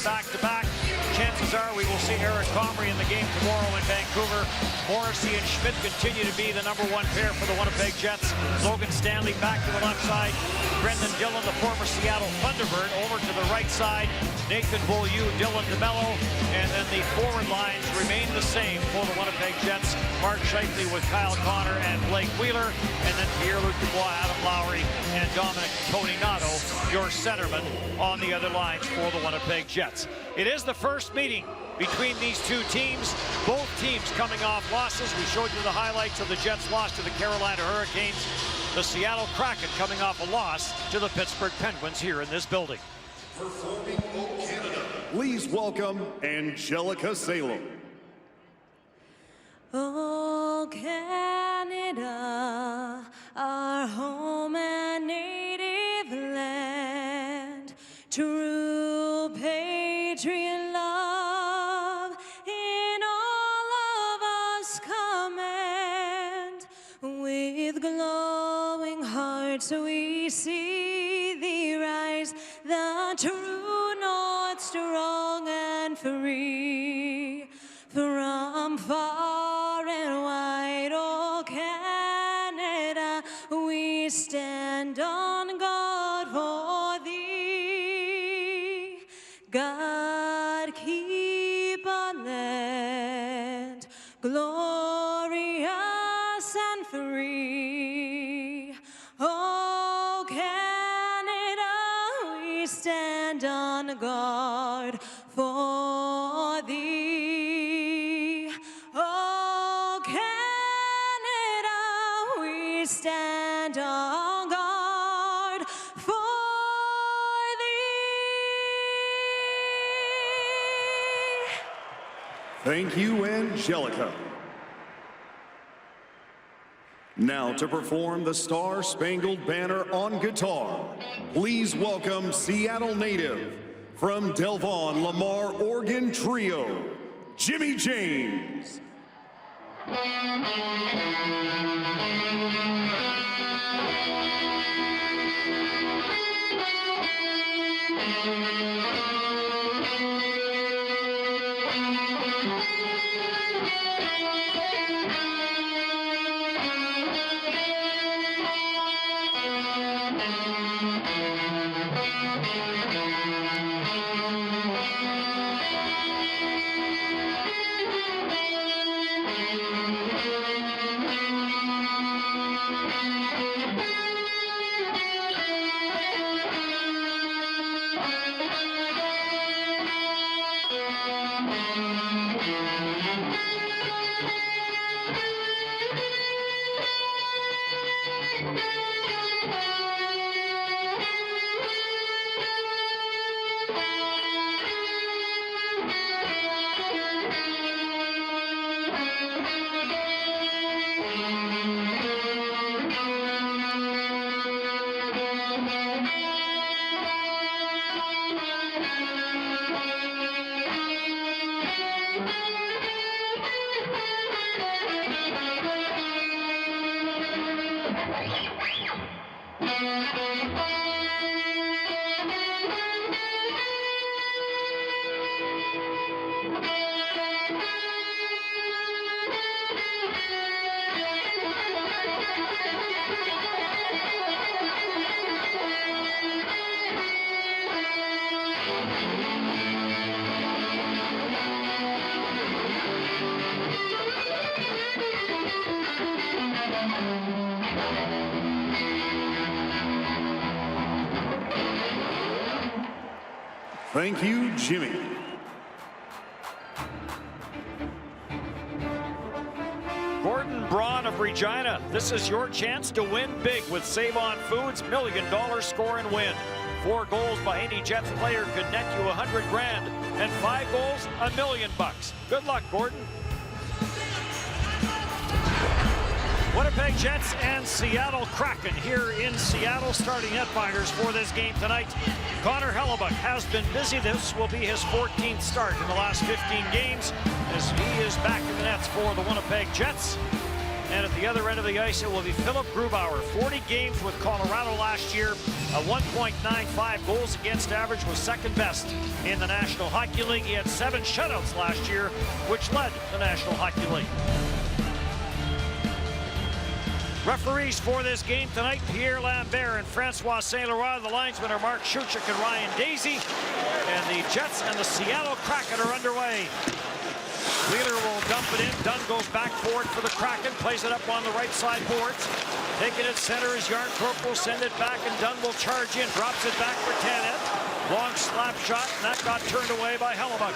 back-to-back. Chances are we will see Eric Comrie in the game tomorrow in Vancouver. Morrissey and Schmidt continue to be the #1 pair for the Winnipeg Jets. Logan Stanley back to the left side. Brendan Dillon, the former Seattle Thunderbird, over to the right side. Nathan Beaulieu, Dylan DeMello, and then the forward lines remain the same for the Winnipeg Jets. Mark Scheifele with Kyle Connor and Blake Wheeler, and then Pierre-Luc Dubois, Adam Lowry, and Dominic Toninato, your centerman on the other lines for the Winnipeg Jets. It is the first meeting between these two teams. Both teams coming off losses. We showed you the highlights of the Jets' loss to the Carolina Hurricanes. The Seattle Kraken coming off a loss to the Pittsburgh Penguins here in this building. Performing O Canada, please welcome Angelica Salem. Oh, Canada, our home and native land, true patriot love in all of us command. With glowing hearts we see thee rise, the true north, strong and free. From far and wide, oh Canada, we stand on guard for thee. God keep our land glorious and free. Oh Canada, we stand on guard for thee. Oh Canada, we stand on guard for thee. Thank you, Angelica. Now to perform the Star-Spangled Banner on guitar, please welcome Seattle native from Delvon Lamar Organ Trio, Jimmy James. Thank you, Jimmy. Gordon Braun of Regina, this is your chance to win big with Save On Foods $1 Million Score and Win. 4 goals by any Jets player could net you $100 grand, and 5 goals, $1 million. Good luck, Gordon. Winnipeg Jets and Seattle Kraken here in Seattle, starting netminders for this game tonight. Connor Hellebuck has been busy. This will be his 14th start in the last 15 games as he is back in the nets for the Winnipeg Jets. And at the other end of the ice, it will be Philip Grubauer. 40 games with Colorado last year. A 1.95 goals against average, was second best in the National Hockey League. He had 7 shutouts last year, which led the National Hockey League. Referees for this game tonight, Pierre Lambert and Francois St. Laurent. The linesmen are Mark Schuchik and Ryan Daisy. And the Jets and the Seattle Kraken are underway. Wheeler will dump it in. Dunn goes back forward for the Kraken. Plays it up on the right side boards. Taking it center as Yarncroke will send it back, and Dunn will charge in. Drops it back for Tanev. Long slap shot, and that got turned away by Hellebuck.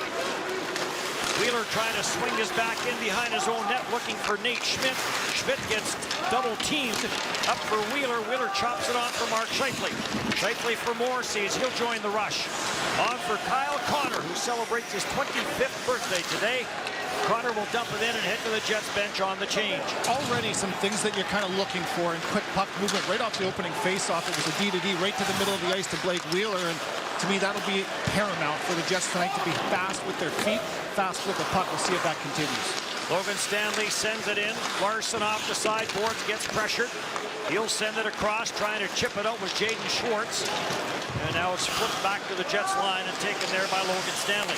Wheeler trying to swing his back in behind his own net, looking for Nate Schmidt. Schmidt gets double teamed. Up for Wheeler. Wheeler chops it on for Mark Scheifele. Scheifele for Morrissey as he'll join the rush. On for Kyle Connor, who celebrates his 25th birthday today. Connor will dump it in and head to the Jets bench on the change. Already some things that you're kind of looking for in quick puck movement right off the opening faceoff. It was a D-to-D right to the middle of the ice to Blake Wheeler, and to me that'll be paramount for the Jets tonight to be fast with their feet, fast with the puck. We'll see if that continues. Logan Stanley sends it in. Larson off the sideboards, gets pressured. He'll send it across, trying to chip it out with Jaden Schwartz. And now it's flipped back to the Jets line and taken there by Logan Stanley.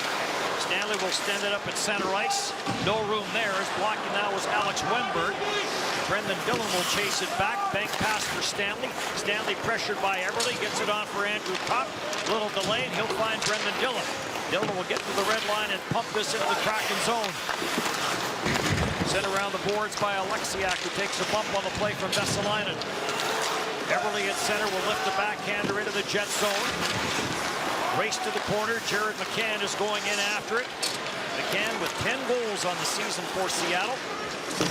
Stanley will stand it up at center ice. No room there. As blocking now was Alex Wemberg. Brendan Dillon will chase it back. Bank pass for Stanley. Stanley pressured by Everly. Gets it on for Andrew Kopp. Little delay, and he'll find Brendan Dillon. Dillon will get to the red line and pump this into the Kraken zone. Sent around the boards by Alexiak, who takes a bump on the play from Vesalainen. Everly at center will lift the backhander into the Jet zone. Race to the corner. Jared McCann is going in after it. McCann with 10 goals on the season for Seattle.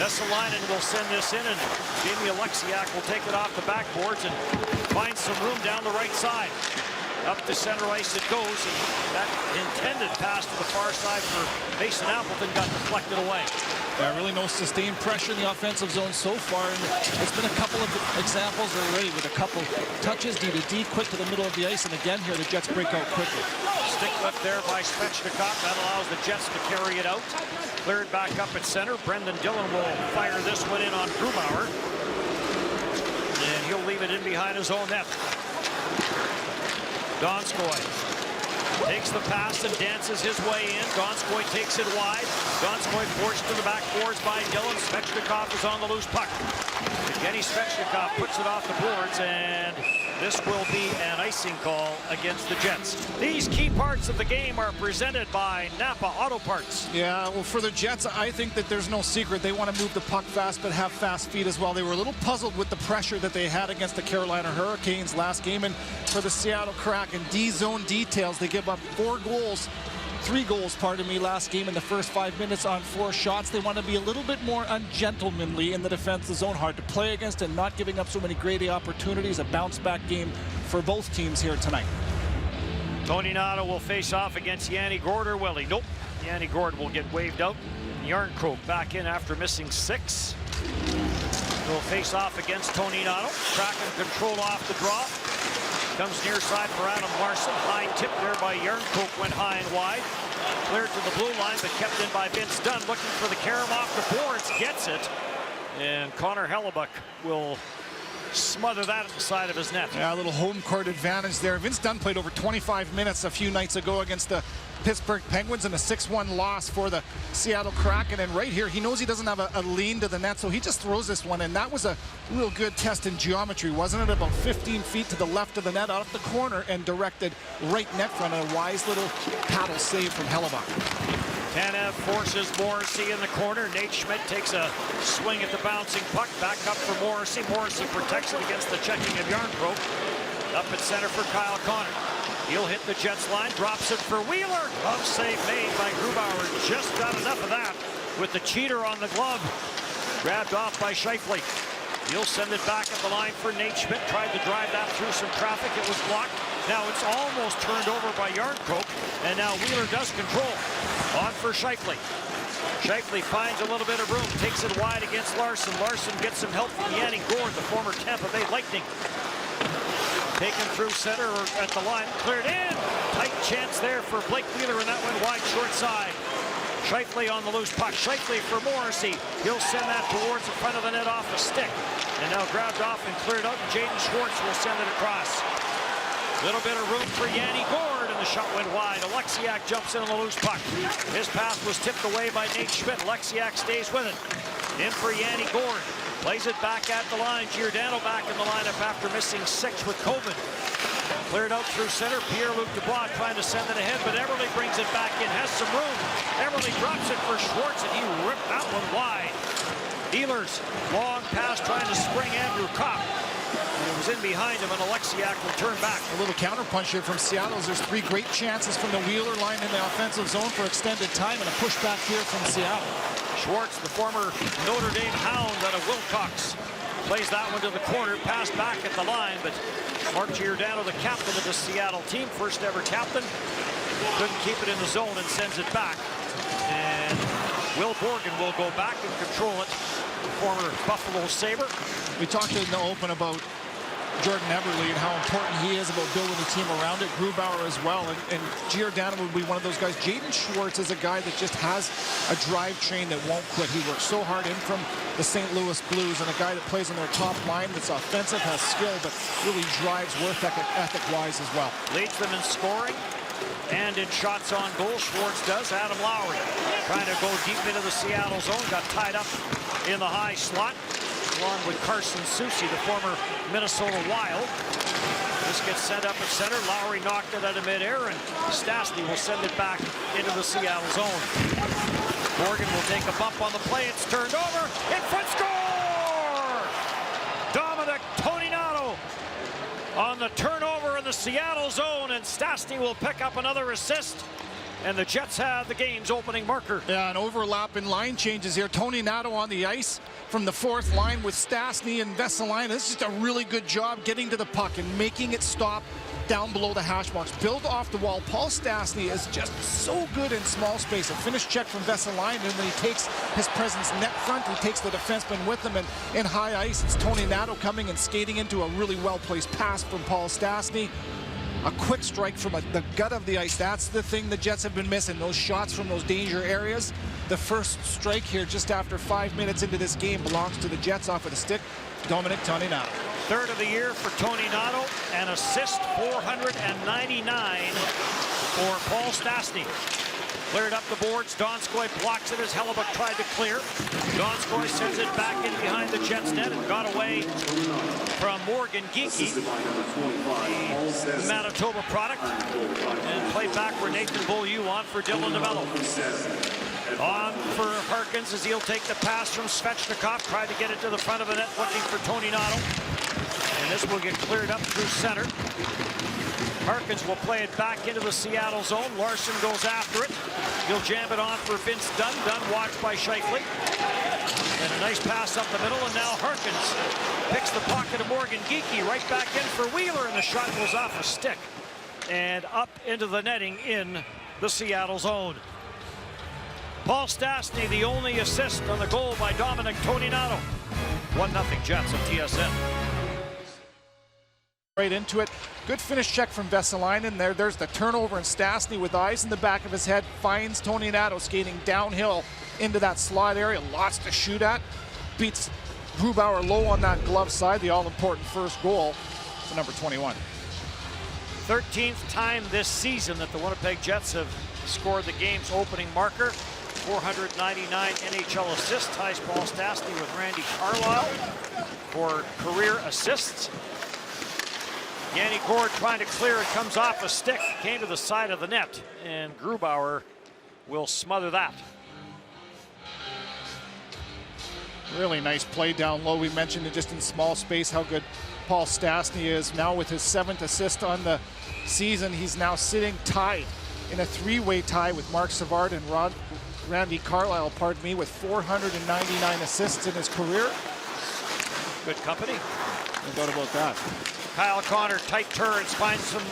Vesalainen will send this in, and Jamie Alexiak will take it off the backboards and find some room down the right side. Up to center ice it goes, and that intended pass to the far side for Mason Appleton got deflected away. Yeah, really no sustained pressure in the offensive zone so far, and it's been a couple of examples already with a couple touches, D-to-D, quick to the middle of the ice, and again here the Jets break out quickly. Stick lift there by Svechnikov. That allows the Jets to carry it out. Cleared back up at center. Brendan Dillon will fire this one in on Grubauer. And he'll leave it in behind his own net. Donskoy takes the pass and dances his way in. Donskoy takes it wide. Donskoy forced to the backboards by Dillon. Svechnikov is on the loose puck. Evgeny Svechnikov puts it off the boards, and this will be an icing call against the Jets. These key parts of the game are presented by Napa Auto Parts. Yeah, well, for the Jets, I think that there's no secret. They want to move the puck fast, but have fast feet as well. They were a little puzzled with the pressure that they had against the Carolina Hurricanes last game. And for the Seattle Kraken, D-zone details, they give up 3 goals, pardon me, last game in the first 5 minutes on 4 shots. They want to be a little bit more ungentlemanly in the defensive zone. Hard to play against and not giving up so many great opportunities. A bounce-back game for both teams here tonight. Tony Nato will face off against Yanni Gourde, or will he? Nope. Yanni Gourde will get waved out. Yarncroke back in after missing 6. Will face off against Tony Nato. Kraken control off the draw. Comes near side for Adam Larson. High tip there by Yarncroke, went high and wide. Cleared to the blue line, but kept in by Vince Dunn. Looking for the carom off the boards. Gets it. And Connor Hellebuck will smother that at the side of his net. Yeah, a little home court advantage there. Vince Dunn played over 25 minutes a few nights ago against the Pittsburgh Penguins in a 6-1 loss for the Seattle Kraken. And right here, he knows he doesn't have a lean to the net, so he just throws this one in. That was a real good test in geometry, wasn't it? About 15 feet to the left of the net, out of the corner, and directed right net front. A wise little paddle save from Hellebuck. Tanev forces Morrissey in the corner. Nate Schmidt takes a swing at the bouncing puck. Back up for Morrissey. Morrissey protects it against the checking of Yarncroke. Up at center for Kyle Connor. He'll hit the Jets line. Drops it for Wheeler. Glove save made by Grubauer. Just got enough of that with the cheater on the glove. Grabbed off by Scheifele. He'll send it back at the line for Nate Schmidt. Tried to drive that through some traffic. It was blocked. Now it's almost turned over by Yarncroke. And now Wheeler does control. On for Scheifele. Scheifele finds a little bit of room. Takes it wide against Larson. Larson gets some help from Yanni Gourde, the former Tampa Bay Lightning. Taken through center or at the line. Cleared in. Tight chance there for Blake Wheeler, and that went wide short side. Scheifele on the loose puck. Scheifele for Morrissey. He'll send that towards the front of the net off the stick. And now grabbed off and cleared out. Jaden Schwartz will send it across. Little bit of room for Yanni Gord, and the shot went wide. Alexiak jumps in on the loose puck. His pass was tipped away by Nate Schmidt. Alexiak stays with it. In for Yanni Gord. Plays it back at the line. Giordano back in the lineup after missing 6 with COVID. Cleared out through center. Pierre-Luc Dubois trying to send it ahead, but Everly brings it back in. Has some room. Everly drops it for Schwartz, and he ripped that one wide. Ehlers, long pass trying to spring Andrew Kopp. And it was in behind him, and Alexiak will turn back. A little counterpunch here from Seattle. There's 3 great chances from the Wheeler line in the offensive zone for extended time, and a pushback here from Seattle. Schwartz, the former Notre Dame Hound out of Wilcox, plays that one to the corner, pass back at the line, but Mark Giordano, the captain of the Seattle team, first ever captain, couldn't keep it in the zone and sends it back. And Will Borgen will go back and control it, the former Buffalo Sabre. We talked in the open about Jordan Eberle and how important he is about building a team around it. Grubauer as well, and Giordano would be one of those guys. Jaden Schwartz is a guy that just has a drivetrain that won't quit. He works so hard in from the St. Louis Blues, and a guy that plays on their top line that's offensive, has skill, but really drives work ethic-wise as well. Leads them in scoring and in shots on goal. Schwartz does. Adam Lowry trying to go deep into the Seattle zone, got tied up in the high slot, along with Carson Soucy, the former Minnesota Wild. This gets sent up at center. Lowry knocked it out of midair, and Stastny will send it back into the Seattle zone. Morgan will take a bump on the play. It's turned over. In front, score! Dominic Toninato on the turnover in the Seattle zone, and Stastny will pick up another assist. And the Jets have the game's opening marker. Yeah, an overlap in line changes here. Toninato on the ice from the 4th line with Stastny and Vesalainen. This is just a really good job getting to the puck and making it stop down below the hash marks. Build off the wall. Paul Stastny is just so good in small space. A finished check from Vesalainen, and then he takes his presence net front. He takes the defenseman with him, and in high ice, it's Toninato coming and skating into a really well-placed pass from Paul Stastny. A quick strike from the gut of the ice. That's the thing the Jets have been missing, those shots from those danger areas. The first strike here just after 5 minutes into this game belongs to the Jets off of the stick. Dominic Toninato. 3rd of the year for Toninato, an assist 499 for Paul Stastny. Cleared up the boards. Donskoy blocks it as Hellebuck tried to clear. Donskoy sends it back in behind the Jets net and got away from Morgan Geekie, the Manitoba product, and played back for Nathan Beaulieu on for Dylan DeMello. On for Harkins as he'll take the pass from Svechnikov. Tried to get it to the front of the net, looking for Toninato. And this will get cleared up through center. Harkins will play it back into the Seattle zone. Larson goes after it. He'll jam it on for Vince Dunn. Dunn watched by Scheifele. And a nice pass up the middle, and now Harkins picks the pocket of Morgan Geekie right back in for Wheeler, and the shot goes off a stick and up into the netting in the Seattle zone. Paul Stastny, the only assist on the goal by Dominic Toninato. 1-0 Jets on TSN. Right into it. Good finish check from Vesalainen. There's the turnover, and Stastny with eyes in the back of his head finds Toninato skating downhill into that slot area. Lots to shoot at. Beats Grubauer low on that glove side. The all-important first goal for number 21. 13th time this season that the Winnipeg Jets have scored the game's opening marker. 499 NHL assists. Ties Paul Stastny with Randy Carlyle for career assists. Yanni Gord trying to clear it, comes off a stick, came to the side of the net, and Grubauer will smother that. Really nice play down low. We mentioned it just in small space how good Paul Stastny is. Now with his 7th assist on the season, he's now sitting tied in a 3-way tie with Mark Savard and Randy Carlyle, pardon me, with 499 assists in his career. Good company. No doubt about that. Kyle Connor, tight turns, finds some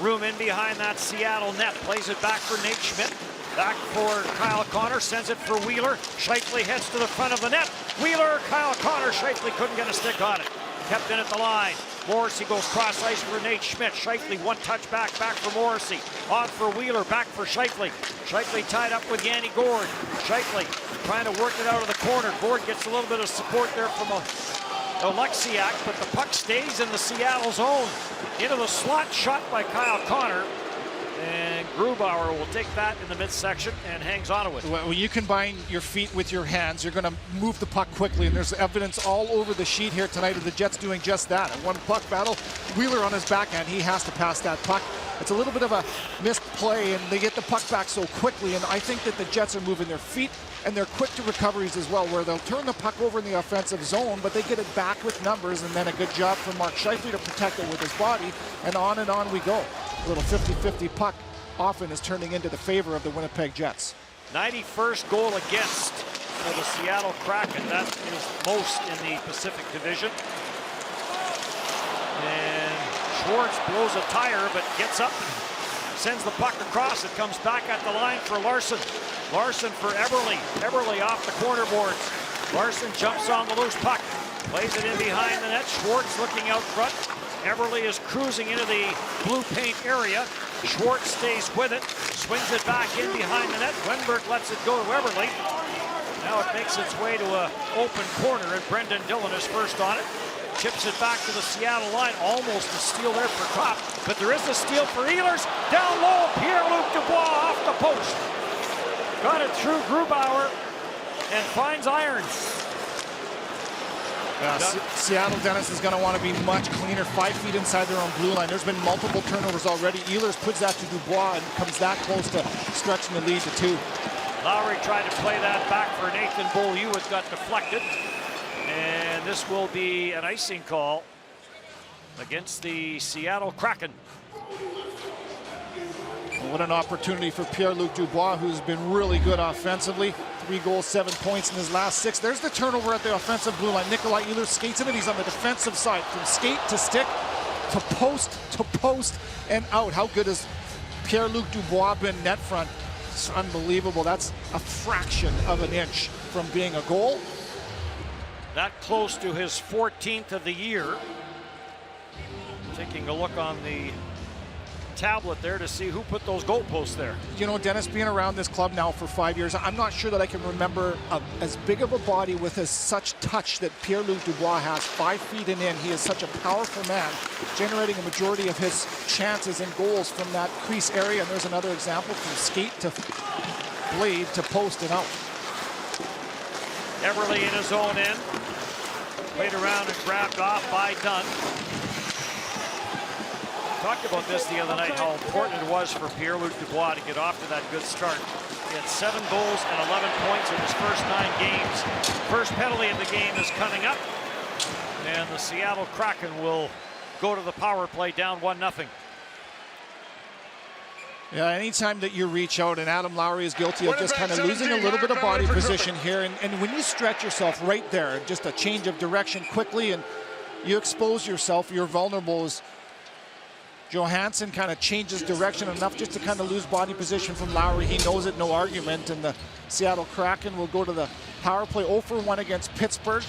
room in behind that Seattle net. Plays it back for Nate Schmidt. Back for Kyle Connor, sends it for Wheeler. Scheifele heads to the front of the net. Wheeler, Kyle Connor, Scheifele couldn't get a stick on it. Kept in at the line. Morrissey goes cross ice for Nate Schmidt. Scheifele, one touch back for Morrissey. On for Wheeler, back for Scheifele. Scheifele tied up with Yanni Gord. Scheifele trying to work it out of the corner. Gord gets a little bit of support there from Oleksiak, but the puck stays in the Seattle zone. Into the slot, shot by Kyle Connor. And Grubauer will take that in the midsection and hangs on to it. When you combine your feet with your hands, you're going to move the puck quickly, and there's evidence all over the sheet here tonight of the Jets doing just that. In one puck battle, Wheeler on his backhand, he has to pass that puck. It's a little bit of a missed play, and they get the puck back so quickly, and I think that the Jets are moving their feet, and they're quick to recoveries as well, where they'll turn the puck over in the offensive zone, but they get it back with numbers, and then a good job from Mark Scheifele to protect it with his body, and on we go. A little 50-50 puck often is turning into the favor of the Winnipeg Jets. 91st goal against for the Seattle Kraken. That is most in the Pacific Division. And Schwartz blows a tire, but gets up and sends the puck across. It comes back at the line for Larson. Larson for Eberle. Eberle off the corner boards. Larson jumps on the loose puck. Plays it in behind the net. Schwartz looking out front. Eberle is cruising into the blue paint area. Schwartz stays with it, swings it back in behind the net. Wenberg lets it go to Eberle. Now it makes its way to an open corner, and Brendan Dillon is first on it. Chips it back to the Seattle line. Almost a steal there for Kopp, but there is a steal for Ehlers. Down low, Pierre-Luc Dubois off the post. Got it through Grubauer and finds iron. Seattle, Dennis, is going to want to be much cleaner, 5 feet inside their own blue line. There's been multiple turnovers already. Ehlers puts that to Dubois and comes that close to stretching the lead to 2. Lowry tried to play that back for Nathan Beaulieu. It got deflected. And this will be an icing call against the Seattle Kraken. What an opportunity for Pierre-Luc Dubois, who's been really good offensively. 3 goals, 7 points in his last 6. There's the turnover at the offensive blue line. Nikolai Ehlers skates in it. He's on the defensive side. From skate to stick to post and out. How good has Pierre-Luc Dubois been net front? It's unbelievable. That's a fraction of an inch from being a goal. That close to his 14th of the year. Taking a look on the tablet there to see who put those goalposts there. You know, Dennis, being around this club now for 5 years, I'm not sure that I can remember as big of a body with such touch that Pierre-Luc Dubois has. 5 feet and in. He is such a powerful man, generating a majority of his chances and goals from that crease area. And there's another example, from skate to blade to post and out. Eberle in his own end. Played around and grabbed off by Dunn. Talked about this the other night, how important it was for Pierre-Luc Dubois to get off to that good start. He had 7 goals and 11 points in his first 9 games. First penalty of the game is coming up, and the Seattle Kraken will go to the power play down 1-0. Yeah, anytime that you reach out, and Adam Lowry is guilty of just kind of losing a little bit of body position here, and when you stretch yourself right there, just a change of direction quickly, and you expose yourself, you're vulnerable. As Johansson kind of changes direction enough just to kind of lose body position from Lowry. He knows it, no argument, and the Seattle Kraken will go to the power play. 0 for 1 against Pittsburgh.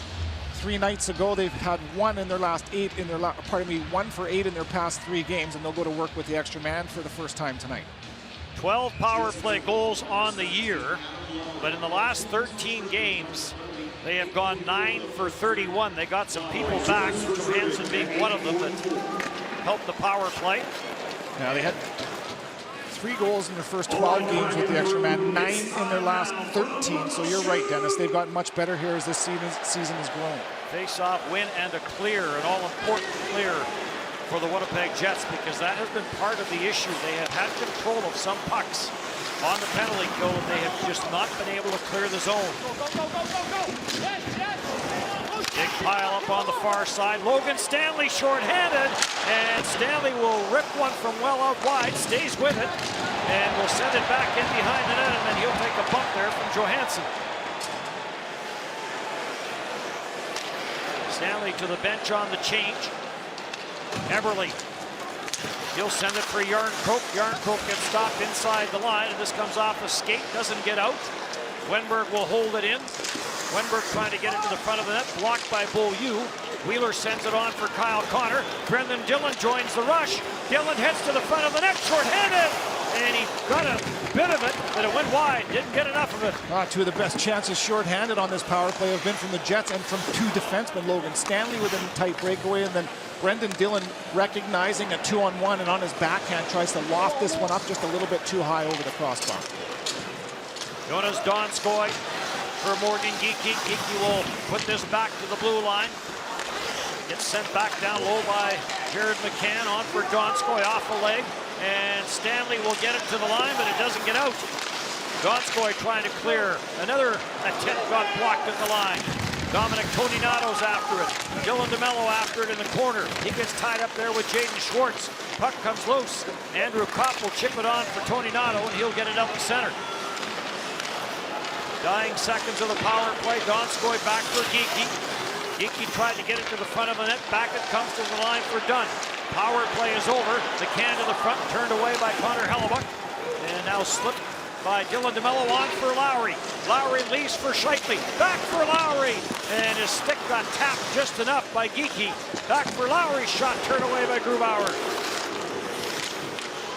3 nights ago, they've had 1 in their last 8 in their 1 for 8 in their past 3 games, and they'll go to work with the extra man for the first time tonight. 12 power play goals on the year, but in the last 13 games, they have gone 9 for 31. They got some people back, Johansson being one of them that helped the power play. Now they had 3 goals in their first 12 games with the extra man, 9 in their last 13. So you're right, Dennis. They've gotten much better here as this season has grown. Face-off win and a clear, an all-important clear for the Winnipeg Jets, because that has been part of the issue. They have had control of some pucks on the penalty kill, and they have just not been able to clear the zone. Big pile up on the far side. Logan Stanley shorthanded, and Stanley will rip one from well out wide, stays with it, and will send it back in behind the net, and then he'll take a bump there from Johansson. Stanley to the bench on the change. Eberle. He'll send it for Yarncroke. Yarncroke gets stopped inside the line, and this comes off a skate, doesn't get out. Wenberg will hold it in. Wenberg trying to get it to the front of the net, blocked by Beaulieu. Wheeler sends it on for Kyle Connor. Brendan Dillon joins the rush. Dillon hits to the front of the net, short-handed. And he got a bit of it, but it went wide. Didn't get enough of it. Two of the best chances short-handed on this power play have been from the Jets and from two defensemen. Logan Stanley with a tight breakaway, and then Brendan Dillon recognizing a 2-on-1 and on his backhand tries to loft this one up just a little bit too high over the crossbar. Jonas Donskoy for Morgan Geekie. Geekie will put this back to the blue line. Gets sent back down low by Jared McCann. On for Donskoy off the leg. And Stanley will get it to the line, but it doesn't get out. Donskoy trying to clear. Another attempt got blocked at the line. Dominic Toninato's after it. Dylan DeMello after it in the corner. He gets tied up there with Jaden Schwartz. Puck comes loose. Andrew Kopp will chip it on for Toninato, and he'll get it up the center. Dying seconds of the power play. Donskoy back for Geekie. Geekie tried to get it to the front of the net. Back it comes to the line for Dunn. Power play is over. The can to the front, turned away by Connor Hellebuck. And now slipped by Dylan DeMello on for Lowry. Lowry leaves for Shifley. Back for Lowry. And his stick got tapped just enough by Geekie. Back for Lowry. Shot turned away by Grubauer.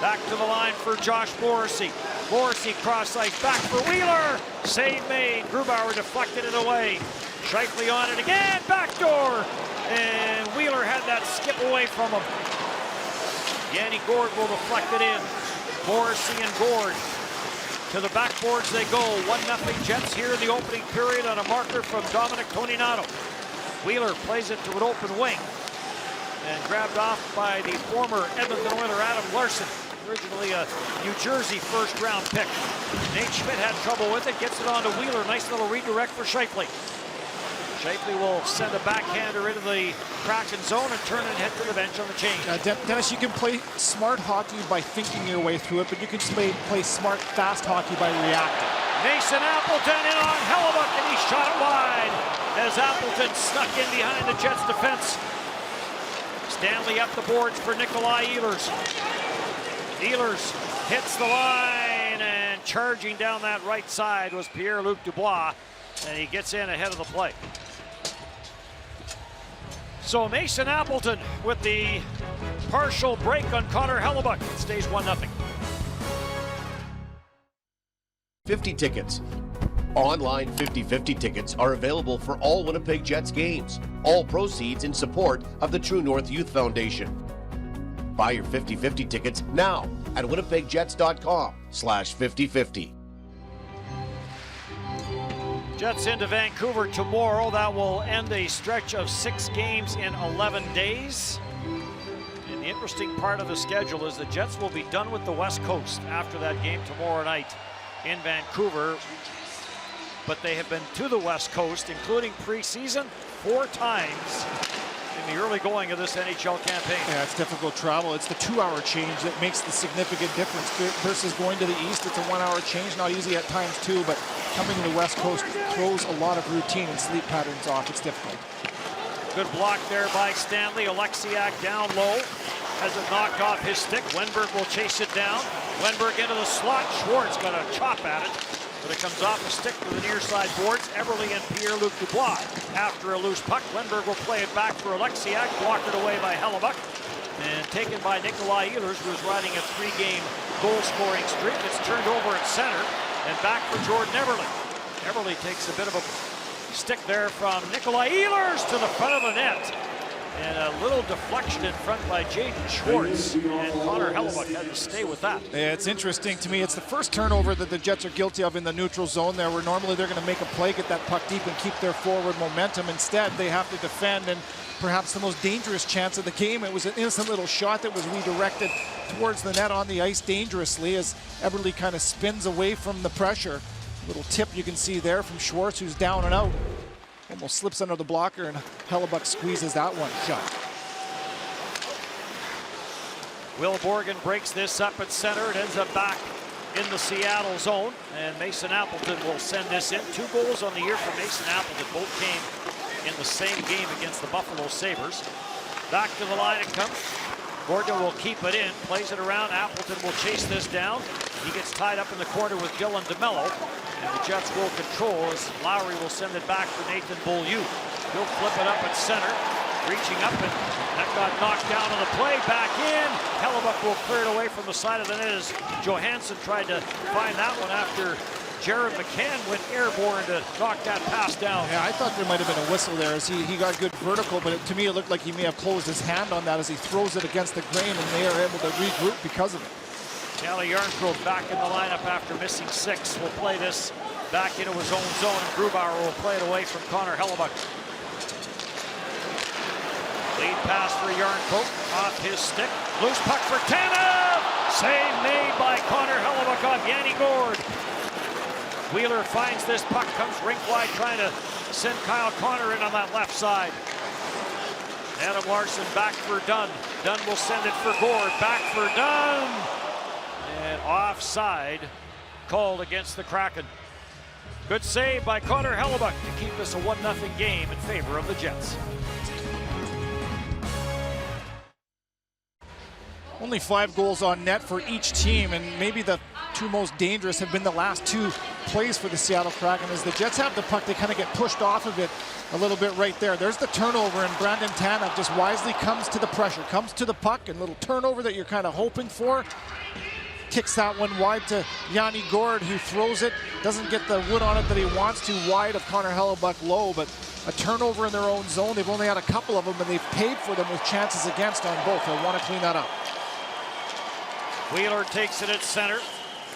Back to the line for Josh Morrissey. Morrissey cross ice. Back for Wheeler. Save made. Grubauer deflected it away. Shifley on it again. Backdoor. And Wheeler had that skip away from him. Yanni Gord will deflect it in. Morrissey and Gord. To the backboards they go. 1-0 Jets here in the opening period on a marker from Dominic Toninato. Wheeler plays it to an open wing. And grabbed off by the former Edmonton Oiler Adam Larson. Originally a New Jersey first-round pick. Nate Schmidt had trouble with it. Gets it on to Wheeler. Nice little redirect for Shifley. Shifley will send a backhander into the Kraken zone and turn and head to the bench on the change. Dennis, you can play smart hockey by thinking your way through it, but you can play smart, fast hockey by reacting. Mason Appleton in on Hellebuck, and he shot it wide as Appleton snuck in behind the Jets defense. Stanley up the boards for Nikolai Ehlers. Ehlers hits the line, and charging down that right side was Pierre-Luc Dubois, and he gets in ahead of the play. So Mason Appleton with the partial break on Connor Hellebuck. It stays 1-0. 50 tickets. Online 50/50 tickets are available for all Winnipeg Jets games. All proceeds in support of the True North Youth Foundation. Buy your 50/50 tickets now at winnipegjets.com/50/50. Jets into Vancouver tomorrow. That will end a stretch of 6 games in 11 days. And the interesting part of the schedule is the Jets will be done with the West Coast after that game tomorrow night in Vancouver. But they have been to the West Coast, including preseason, 4 times in the early going of this NHL campaign. Yeah, it's difficult travel. It's the 2-hour change that makes the significant difference versus going to the East. It's a 1-hour change, not easy at times too, but coming to the West Coast throws a lot of routine and sleep patterns off. It's difficult. Good block there by Stanley. Alexiak down low. Has it knocked off his stick. Wenberg will chase it down. Wenberg into the slot. Schwartz got a chop at it, but it comes off the stick to the near side boards. Everly and Pierre-Luc Dubois after a loose puck. Wenberg will play it back for Alexiak. Blocked it away by Hellebuck. And taken by Nikolai Ehlers, who is riding a 3-game goal-scoring streak. It's turned over at center and back for Jordan Everly. Everly takes a bit of a stick there from Nikolai Ehlers to the front of the net. And a little deflection in front by Jaden Schwartz, and Connor Hellebuck had to stay with that. Yeah, it's interesting to me. It's the first turnover that the Jets are guilty of in the neutral zone there, where normally they're going to make a play, get that puck deep, and keep their forward momentum. Instead, they have to defend, and perhaps the most dangerous chance of the game. It was an innocent little shot that was redirected towards the net on the ice dangerously as Everly kind of spins away from the pressure. Little tip you can see there from Schwartz, who's down and out. Almost slips under the blocker, and Hellebuck squeezes that one shut. Will Borgen breaks this up at center. It ends up back in the Seattle zone, and Mason Appleton will send this in. 2 goals on the year for Mason Appleton. Both came in the same game against the Buffalo Sabres. Back to the line it comes. Borgen will keep it in, plays it around. Appleton will chase this down. He gets tied up in the corner with Dylan DeMello. And the Jets will control as Lowry will send it back for Nathan Beaulieu. He'll flip it up at center. reaching up, and that got knocked down on the play. Back in. Hellebuck will clear it away from the side of the net as Johansson tried to find that one after Jared McCann went airborne to knock that pass down. Yeah, I thought there might have been a whistle there as he got good vertical, but to me it looked like he may have closed his hand on that as he throws it against the grain, and they are able to regroup because of it. Calle Jarnkrok back in the lineup after missing 6. Will play this back into his own zone, and Grubauer will play it away from Connor Hellebuck. Lead pass for Jarnkrok, off his stick. Loose puck for Tanev! Save made by Connor Hellebuck on Yanni Gourde. Wheeler finds this puck, comes rink wide, trying to send Kyle Connor in on that left side. Adam Larsson back for Dunn. Dunn will send it for Gourde, back for Dunn. And offside called against the Kraken. Good save by Connor Hellebuck to keep this a 1-0 game in favor of the Jets. Only 5 goals on net for each team, and maybe the 2 most dangerous have been the last 2 plays for the Seattle Kraken. As the Jets have the puck, they kind of get pushed off of it a little bit right there. There's the turnover, and Brandon Tanev just wisely comes to the pressure, comes to the puck, and little turnover that you're kind of hoping for. Kicks that one wide to Yanni Gourde, who throws it. Doesn't get the wood on it that he wants to, wide of Connor Hellebuck low, but a turnover in their own zone. They've only had a couple of them, and they've paid for them with chances against on both. They'll want to clean that up. Wheeler takes it at center.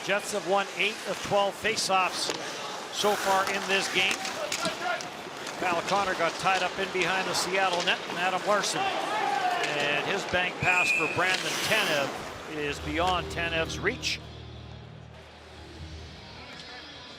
Jets have won 8 of 12 faceoffs so far in this game. Kyle Connor got tied up in behind the Seattle net, and Adam Larsson. And his bank pass for Brandon Tanev is beyond Tanev's reach.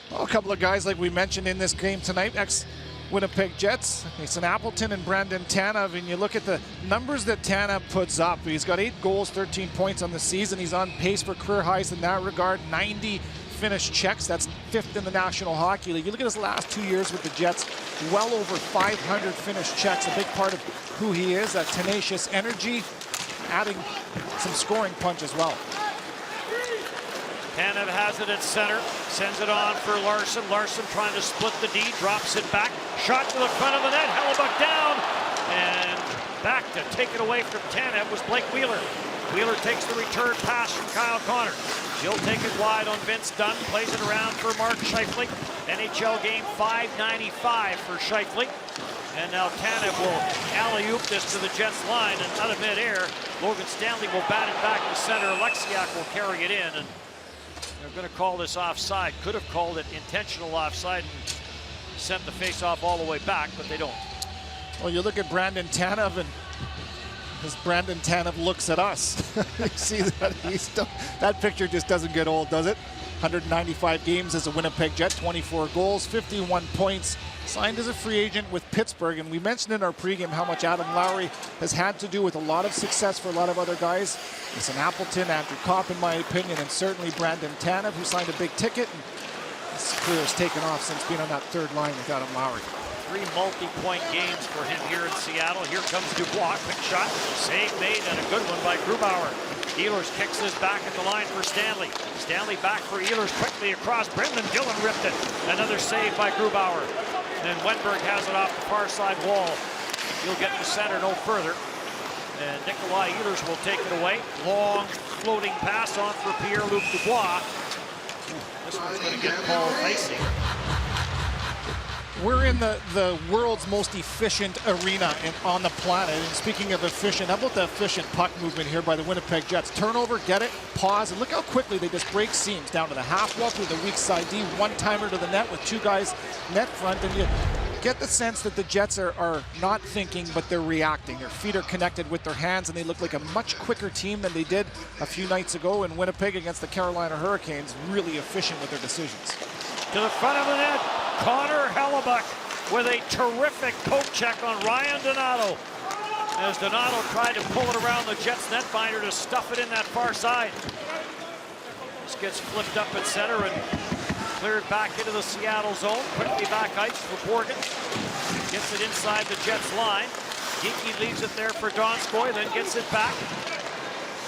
Well, a couple of guys like we mentioned in this game tonight, ex-Winnipeg Jets, Mason Appleton and Brandon Tanev, and you look at the numbers that Tanev puts up. He's got 8 goals, 13 points on the season. He's on pace for career highs in that regard, 90 finished checks. That's 5th in the National Hockey League. You look at his last 2 years with the Jets, well over 500 finished checks. A big part of who he is, that tenacious energy, adding some scoring punch as well. Tanev has it at center, sends it on for Larsson. Larsson trying to split the D, drops it back. Shot to the front of the net, Hellebuck down. And back to take it away from Tanev was Blake Wheeler. Wheeler takes the return pass from Kyle Connor. He'll take it wide on Vince Dunn, plays it around for Mark Scheifele. NHL game 595 for Scheifele. And now Tanev will alley-oop this to the Jets line, and out of midair, Logan Stanley will bat it back to center. Alexiak will carry it in, and they're going to call this offside. Could have called it intentional offside and sent the face-off all the way back, but they don't. Well, you look at Brandon Tanev, and as Brandon Tanev looks at us, you see that that picture just doesn't get old, does it? 195 games as a Winnipeg Jet, 24 goals, 51 points. Signed as a free agent with Pittsburgh, and we mentioned in our pregame how much Adam Lowry has had to do with a lot of success for a lot of other guys. It's an Appleton, Andrew Kopp in my opinion, and certainly Brandon Tanev, who signed a big ticket. And his career has taken off since being on that 3rd line with Adam Lowry. 3 multi-point games for him here in Seattle. Here comes Dubois, quick shot, save made, and a good one by Grubauer. Ehlers kicks this back at the line for Stanley. Stanley back for Ehlers, quickly across. Brendan Dillon ripped it. Another save by Grubauer. And Wenberg has it off the far side wall. He'll get to center no further. And Nikolai Ehlers will take it away. Long floating pass on for Pierre-Luc Dubois. This one's going to get called icing. We're in the world's most efficient arena on the planet. And speaking of efficient, how about the efficient puck movement here by the Winnipeg Jets? Turnover, get it, pause, and look how quickly they just break seams down to the half wall through the weak side D, one-timer to the net with 2 guys net front, and you get the sense that the Jets are not thinking, but they're reacting. Their feet are connected with their hands, and they look like a much quicker team than they did a few nights ago in Winnipeg against the Carolina Hurricanes. Really efficient with their decisions. To the front of the net, Connor Hellebuck with a terrific poke check on Ryan Donato. As Donato tried to pull it around the Jets netminder to stuff it in that far side. This gets flipped up at center and cleared back into the Seattle zone. Quickly back ice for Borgen. Gets it inside the Jets line. Geekie leaves it there for Donskoy, then gets it back.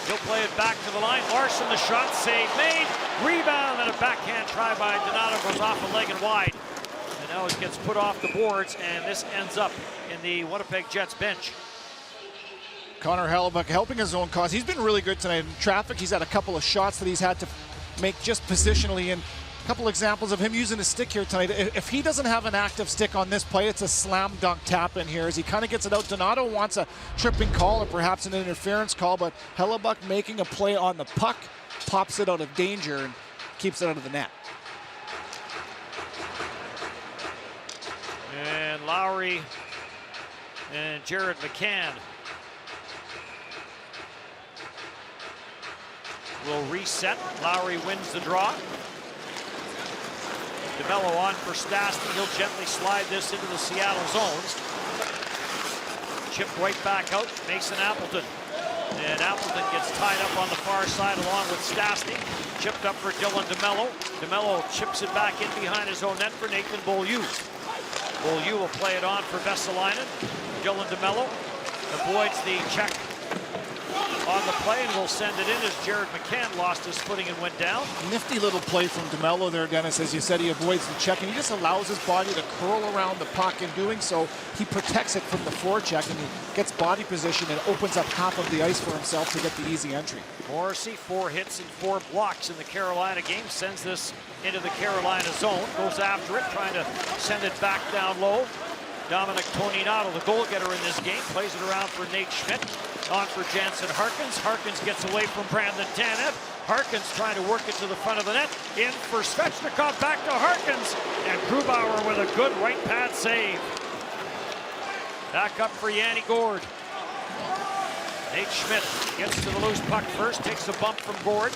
He'll play it back to the line. Larsson, the shot, save made. Rebound, and a backhand try by Donato goes off a leg and wide. And now it gets put off the boards, and this ends up in the Winnipeg Jets bench. Connor Hellebuck helping his own cause. He's been really good tonight in traffic. He's had a couple of shots that he's had to make just positionally, and a couple examples of him using his stick here tonight. If he doesn't have an active stick on this play, it's a slam dunk tap in here as he kind of gets it out. Donato wants a tripping call or perhaps an interference call, but Hellebuck making a play on the puck, pops it out of danger and keeps it out of the net. And Lowry and Jared McCann will reset. Lowry wins the draw. DeMello on for Stastny. He'll gently slide this into the Seattle zones. Chip right back out. Mason Appleton. And Appleton gets tied up on the far side along with Stastny. Chipped up for Dylan DeMello. DeMello chips it back in behind his own net for Nathan Beaulieu. Beaulieu will play it on for Vesalainen. Dylan DeMello avoids the check on the play and will send it in as Jared McCann lost his footing and went down. Nifty little play from DeMello there, Dennis. As you said, he avoids the check and he just allows his body to curl around the puck. In doing so, he protects it from the forecheck and he gets body position and opens up half of the ice for himself to get the easy entry. Morrissey, 4 hits and 4 blocks in the Carolina game, sends this into the Carolina zone, goes after it, trying to send it back down low. Dominic Toninato, the goal-getter in this game, plays it around for Nate Schmidt. On for Jansen Harkins. Harkins gets away from Brandon Tanev. Harkins trying to work it to the front of the net. In for Svechnikov, back to Harkins. And Grubauer with a good right pad save. Back up for Yanni Gord. Nate Schmidt gets to the loose puck first, takes a bump from Gord.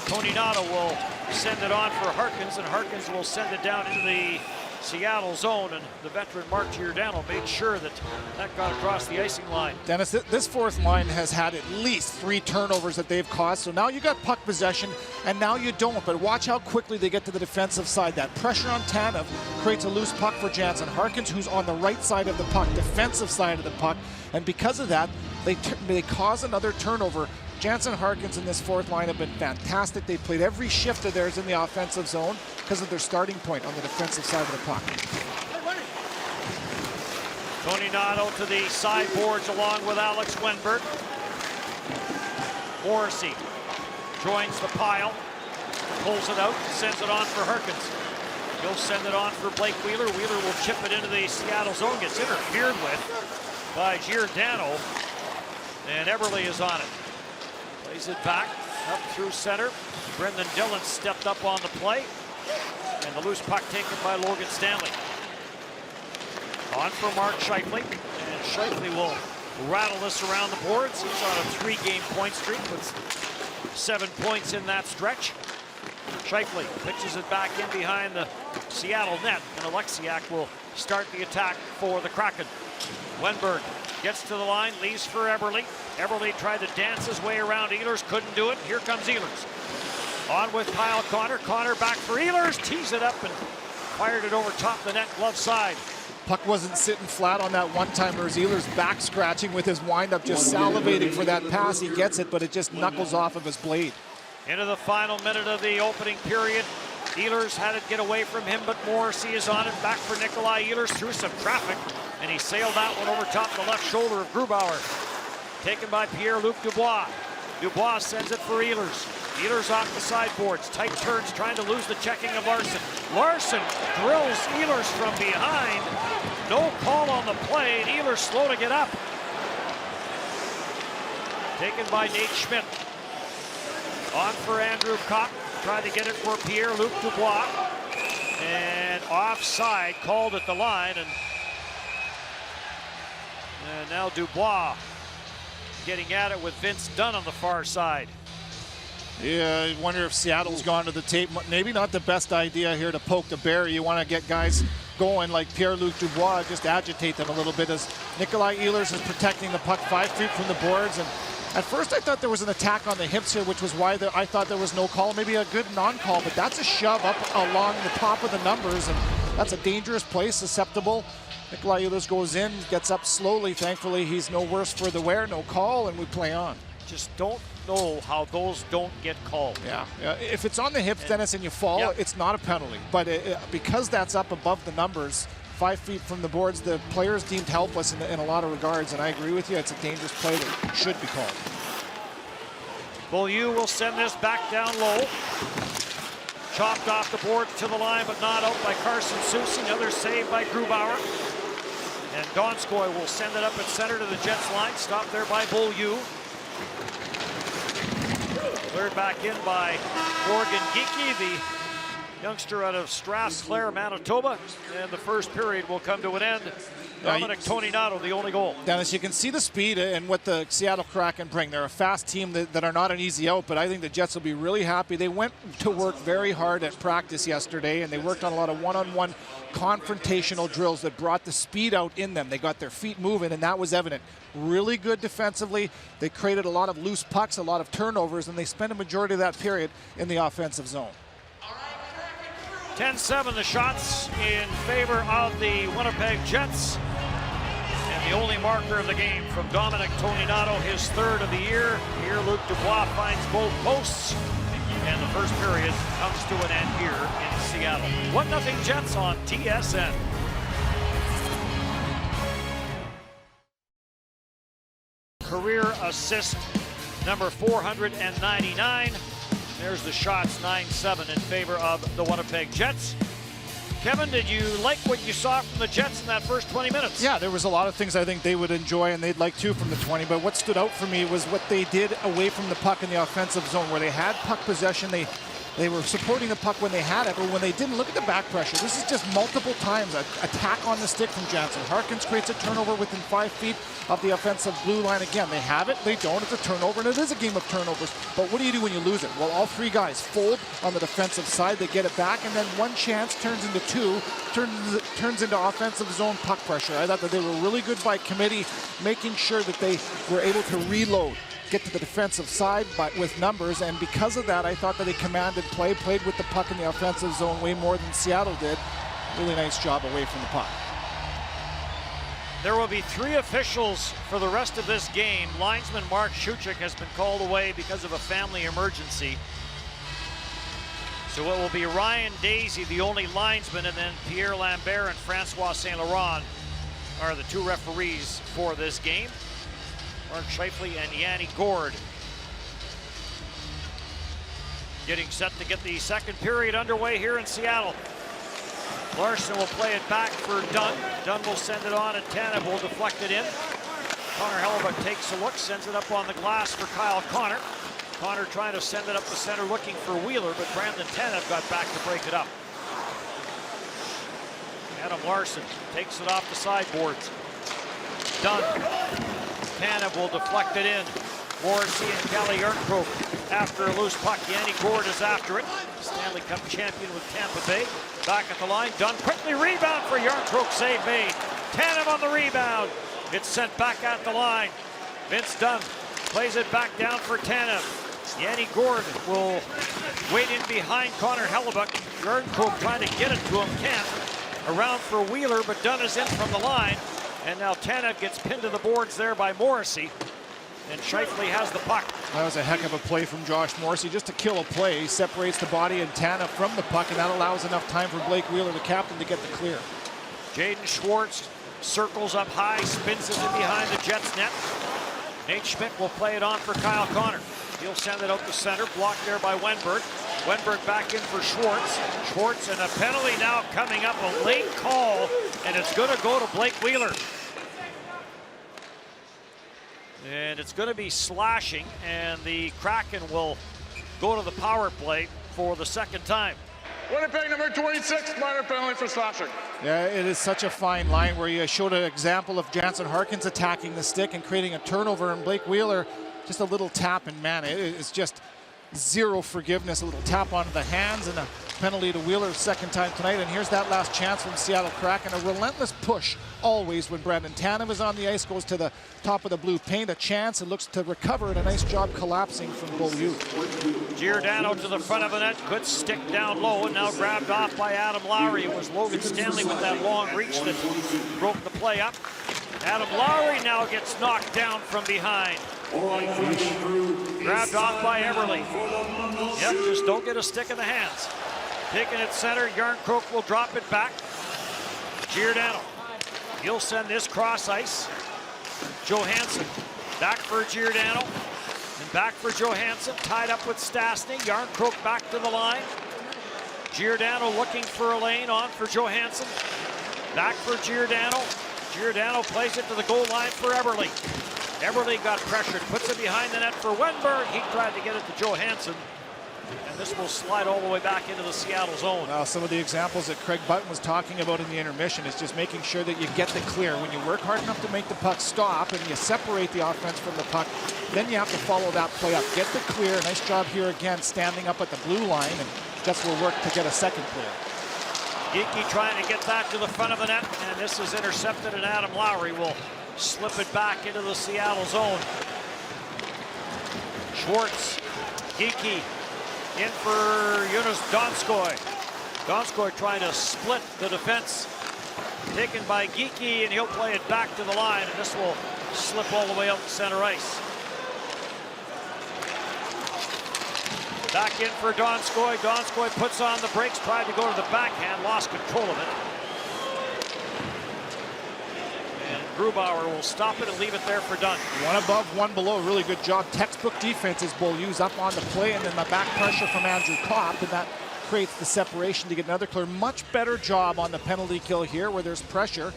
Toninato will send it on for Harkins, and Harkins will send it down into the Seattle zone, and the veteran Mark Giordano made sure that that got across the icing line. Dennis, this fourth line has had at least 3 turnovers that they've caused, so now you got puck possession, and now you don't, but watch how quickly they get to the defensive side. That pressure on Tanev creates a loose puck for Jansen Harkins, who's on the right side of the puck, defensive side of the puck, and because of that, they cause another turnover. Jansen Harkins in this fourth line have been fantastic. They played every shift of theirs in the offensive zone because of their starting point on the defensive side of the puck. Toninato to the sideboards along with Alex Wenberg. Morrissey joins the pile, pulls it out, sends it on for Harkins. He'll send it on for Blake Wheeler. Wheeler will chip it into the Seattle zone, gets interfered with by Giordano, and Eberle is on it. Plays it back, up through center. Brendan Dillon stepped up on the play. And the loose puck taken by Logan Stanley. On for Mark Scheifele. And Scheifele will rattle this around the boards. He's on a 3-game point streak with 7 points in that stretch. Scheifele pitches it back in behind the Seattle net. And Alexiak will start the attack for the Kraken. Wenberg gets to the line, leaves for Eberle. Eberle tried to dance his way around Ehlers, couldn't do it. Here comes Ehlers. On with Kyle Connor. Connor back for Ehlers, tees it up and fired it over top the net, glove side. Puck wasn't sitting flat on that one-timer. Ehlers back scratching with his windup, just salivating for that pass. He gets it, but it just knuckles off of his blade. Into the final minute of the opening period. Ehlers had it get away from him, but Morrissey is on it. Back for Nikolai Ehlers through some traffic, and he sailed that one over top the left shoulder of Grubauer. Taken by Pierre-Luc Dubois. Dubois sends it for Ehlers. Ehlers off the sideboards. Tight turns, trying to lose the checking of Larson. Larson drills Ehlers from behind. No call on the play, and Ehlers slow to get up. Taken by Nate Schmidt. On for Andrew Kopp. Tried to get it for Pierre-Luc Dubois. And offside, called at the line. And now Dubois getting at it with Vince Dunn on the far side. Yeah, I wonder if Seattle's gone to the tape. Maybe not the best idea here to poke the bear. You want to get guys going like Pierre-Luc Dubois, just agitate them a little bit as Nikolai Ehlers is protecting the puck 5 feet from the boards. And at first I thought there was an attack on the hips here, which was why I thought there was no call. Maybe a good non-call, but that's a shove up along the top of the numbers, and that's a dangerous play, susceptible. Nikolai Ehlers goes in, gets up slowly. Thankfully, he's no worse for the wear, no call, and we play on. Just don't know how those don't get called. Yeah, if it's on the hips, Dennis, and you fall, it's not a penalty. But because that's up above the numbers, 5 feet from the boards. The players deemed helpless in a lot of regards, and I agree with you. It's a dangerous play that should be called. Beaulieu will send this back down low. Chopped off the board to the line, but not out by Carson Soucy. Another save by Grubauer. And Donskoy will send it up at center to the Jets line. Stopped there by Beaulieu. Cleared back in by Morgan Geekie, the youngster out of Strathclair, Manitoba. And the first period will come to an end. Dominic Toninato, the only goal. Dennis, you can see the speed and what the Seattle Kraken bring. They're a fast team that are not an easy out, but I think the Jets will be really happy. They went to work very hard at practice yesterday, and they worked on a lot of one-on-one confrontational drills that brought the speed out in them. They got their feet moving, and that was evident. Really good defensively. They created a lot of loose pucks, a lot of turnovers, and they spent a majority of that period in the offensive zone. 10-7 the shots in favor of the Winnipeg Jets. And the only marker of the game from Dominic Toninato, his third of the year. Here Luc Dubois finds both posts. And the first period comes to an end here in Seattle. 1-0 Jets on TSN. Career assist number 499. There's the shots, 9-7 in favor of the Winnipeg Jets. Kevin, did you like what you saw from the Jets in that first 20 minutes? Yeah, there was a lot of things I think they would enjoy and they'd like to from the 20, but what stood out for me was what they did away from the puck in the offensive zone, where they had puck possession. They were supporting the puck when they had it, but when they didn't, look at the back pressure. This is just multiple times an attack on the stick from Jansen. Harkins creates a turnover within 5 feet of the offensive blue line. Again, they have it, they don't. It's a turnover, and it is a game of turnovers. But what do you do when you lose it? Well, all three guys fold on the defensive side. They get it back, and then one chance turns into two, turns into offensive zone puck pressure. I thought that they were really good by committee, making sure that they were able to reload, get to the defensive side with numbers, and because of that, I thought that they commanded play, played with the puck in the offensive zone way more than Seattle did. Really nice job away from the puck. There will be 3 officials for the rest of this game. Linesman Mark Shuchik has been called away because of a family emergency. So it will be Ryan Daisy, the only linesman, and then Pierre Lambert and Francois St. Laurent are the 2 referees for this game. Mark Scheifele and Yanni Gord getting set to get the second period underway here in Seattle. Larson will play it back for Dunn. Dunn will send it on, and Tanev will deflect it in. Connor Hellebuyck takes a look, sends it up on the glass for Kyle Connor. Connor trying to send it up the center, looking for Wheeler, but Brandon Tanev got back to break it up. Adam Larson takes it off the sideboards. Dunn. Tanev will deflect it in. Morrissey and Kelly Yarncroke after a loose puck. Yanni Gord is after it. Stanley Cup champion with Tampa Bay. Back at the line. Dunn quickly rebound for Yarncroke. Save made. Tanev on the rebound. It's sent back at the line. Vince Dunn plays it back down for Tanev. Yanni Gord will wait in behind Connor Hellebuyck. Yarncroke trying to get it to him. Can't. Around for Wheeler, but Dunn is in from the line. And now Tanev gets pinned to the boards there by Morrissey. And Scheifele has the puck. That was a heck of a play from Josh Morrissey, just to kill a play. He separates the body and Tanev from the puck, and that allows enough time for Blake Wheeler, the captain, to get the clear. Jaden Schwartz circles up high, spins it in behind the Jets net. Nate Schmidt will play it on for Kyle Connor. He'll send it out the center, blocked there by Wenberg. Wenberg back in for Schwartz. Schwartz, and a penalty now coming up, a late call, and it's going to go to Blake Wheeler. And it's going to be slashing, and the Kraken will go to the power play for the second time. Winnipeg number 26, minor penalty for slashing. Yeah, it is such a fine line where you showed an example of Jansen Harkins attacking the stick and creating a turnover, and Blake Wheeler just a little tap, and man, it's just zero forgiveness. A little tap onto the hands and a penalty to Wheeler second time tonight. And here's that last chance from Seattle Kraken. A relentless push always when Brandon Tanev is on the ice, goes to the top of the blue paint. A chance, and looks to recover, and a nice job collapsing from Beaulieu. Giordano to the front of the net, good stick down low, and now grabbed off by Adam Lowry. It was Logan Stanley with that long reach that broke the play up. Adam Lowry now gets knocked down from behind. Grabbed off by Everly. Yep, just don't get a stick in the hands. Taking it center, Yarncroke will drop it back. Giordano. He'll send this cross ice. Johansson back for Giordano. And back for Johansson. Tied up with Stastny. Yarncroke back to the line. Giordano looking for a lane. On for Johansson. Back for Giordano. Giordano plays it to the goal line for Eberle. Eberle got pressured. Puts it behind the net for Wenberg. He tried to get it to Johansson. And this will slide all the way back into the Seattle zone. Well, some of the examples that Craig Button was talking about in the intermission is just making sure that you get the clear. When you work hard enough to make the puck stop and you separate the offense from the puck, then you have to follow that play up. Get the clear. Nice job here again, standing up at the blue line, and Jets will work to get a second clear. Geekie trying to get that to the front of the net, and this is intercepted, and Adam Lowry will slip it back into the Seattle zone. Schwartz, Geekie, in for Jonas Donskoy. Donskoy trying to split the defense. Taken by Geekie, and he'll play it back to the line, and this will slip all the way out to center ice. Back in for Donskoy. Donskoy puts on the brakes, tried to go to the backhand, lost control of it. And Grubauer will stop it and leave it there for Dunn. One above, one below. Really good job. Textbook defense as Beaulieu's up on the play, and then the back pressure from Andrew Kopp, and that creates the separation to get another clear. Much better job on the penalty kill here where there's pressure.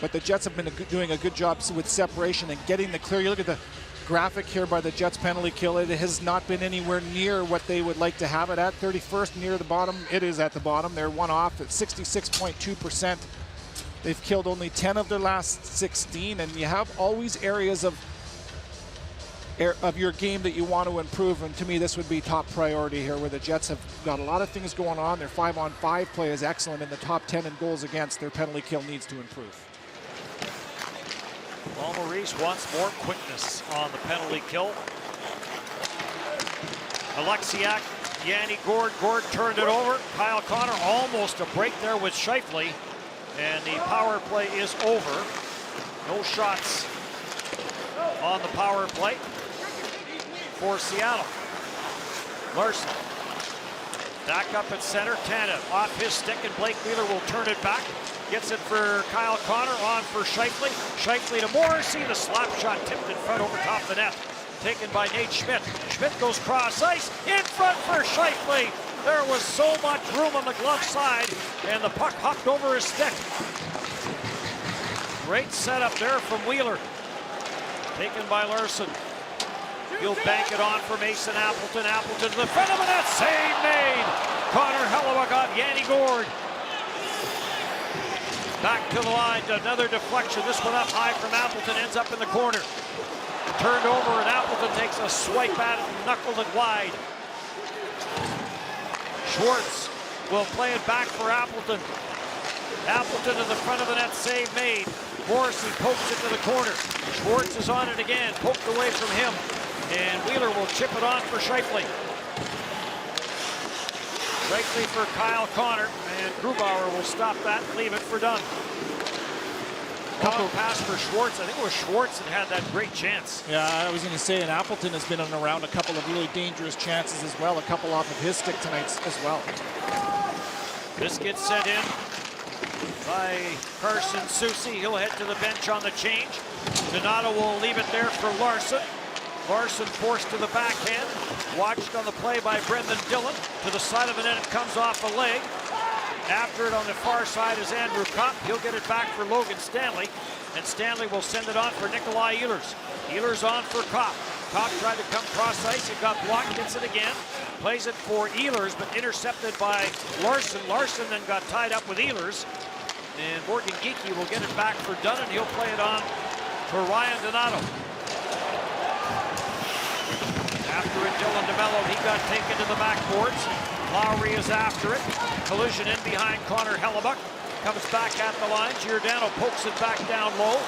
But the Jets have been doing a good job with separation and getting the clear. You look at the graphic here by the Jets penalty kill. It has not been anywhere near what they would like to have it at. 31st near the bottom. It is at the bottom. They're one off at 66.2%. They've killed only 10 of their last 16, and you have always areas of your game that you want to improve, and to me this would be top priority here, where the Jets have got a lot of things going on. Their 5-on-5 play is excellent in the top 10 in goals against. Their penalty kill needs to improve. Paul Maurice wants more quickness on the penalty kill. Alexiak, Yanni Gourde. Gourde turned it over. Kyle Connor almost a break there with Scheifele. And the power play is over. No shots on the power play for Seattle. Larson back up at center. Tanev off his stick, and Blake Wheeler will turn it back. Gets it for Kyle Connor, on for Scheifele. Scheifele to Morrissey. The slap shot tipped in front over top the net. Taken by Nate Schmidt. Schmidt goes cross ice. In front for Scheifele. There was so much room on the glove side, and the puck hopped over his stick. Great setup there from Wheeler. Taken by Larson. He'll bank it on for Mason Appleton. Appleton to the front of the net. Save made. Connor Hellebuyck got Yanni Gourde. Back to the line, another deflection. This one up high from Appleton, ends up in the corner. Turned over, and Appleton takes a swipe at it and knuckled it wide. Schwartz will play it back for Appleton. Appleton to the front of the net, save made. Morrissey pokes it to the corner. Schwartz is on it again, poked away from him. And Wheeler will chip it on for Scheifele. Scheifele for Kyle Connor, and Grubauer will stop that and leave it for Dunn. Long pass for Schwartz. I think it was Schwartz that had that great chance. Yeah, I was going to say, and Appleton has been around a couple of really dangerous chances as well. A couple off of his stick tonight as well. This gets sent in by Carson Soucy. He'll head to the bench on the change. Donato will leave it there for Larson. Larson forced to the backhand. Watched on the play by Brendan Dillon. To the side of the net, it comes off a leg. After it on the far side is Andrew Kopp. He'll get it back for Logan Stanley. And Stanley will send it on for Nikolai Ehlers. Ehlers on for Kopp. Kopp tried to come cross ice. It got blocked. Gets it again. Plays it for Ehlers, but intercepted by Larson. Larson then got tied up with Ehlers. And Morgan Geekie will get it back for Dunn, and he'll play it on for Ryan Donato. After it, Dylan DeMello, he got taken to the backboards. Lowry is after it. Collision in behind Connor Hellebuyck. Comes back at the line. Giordano pokes it back down low.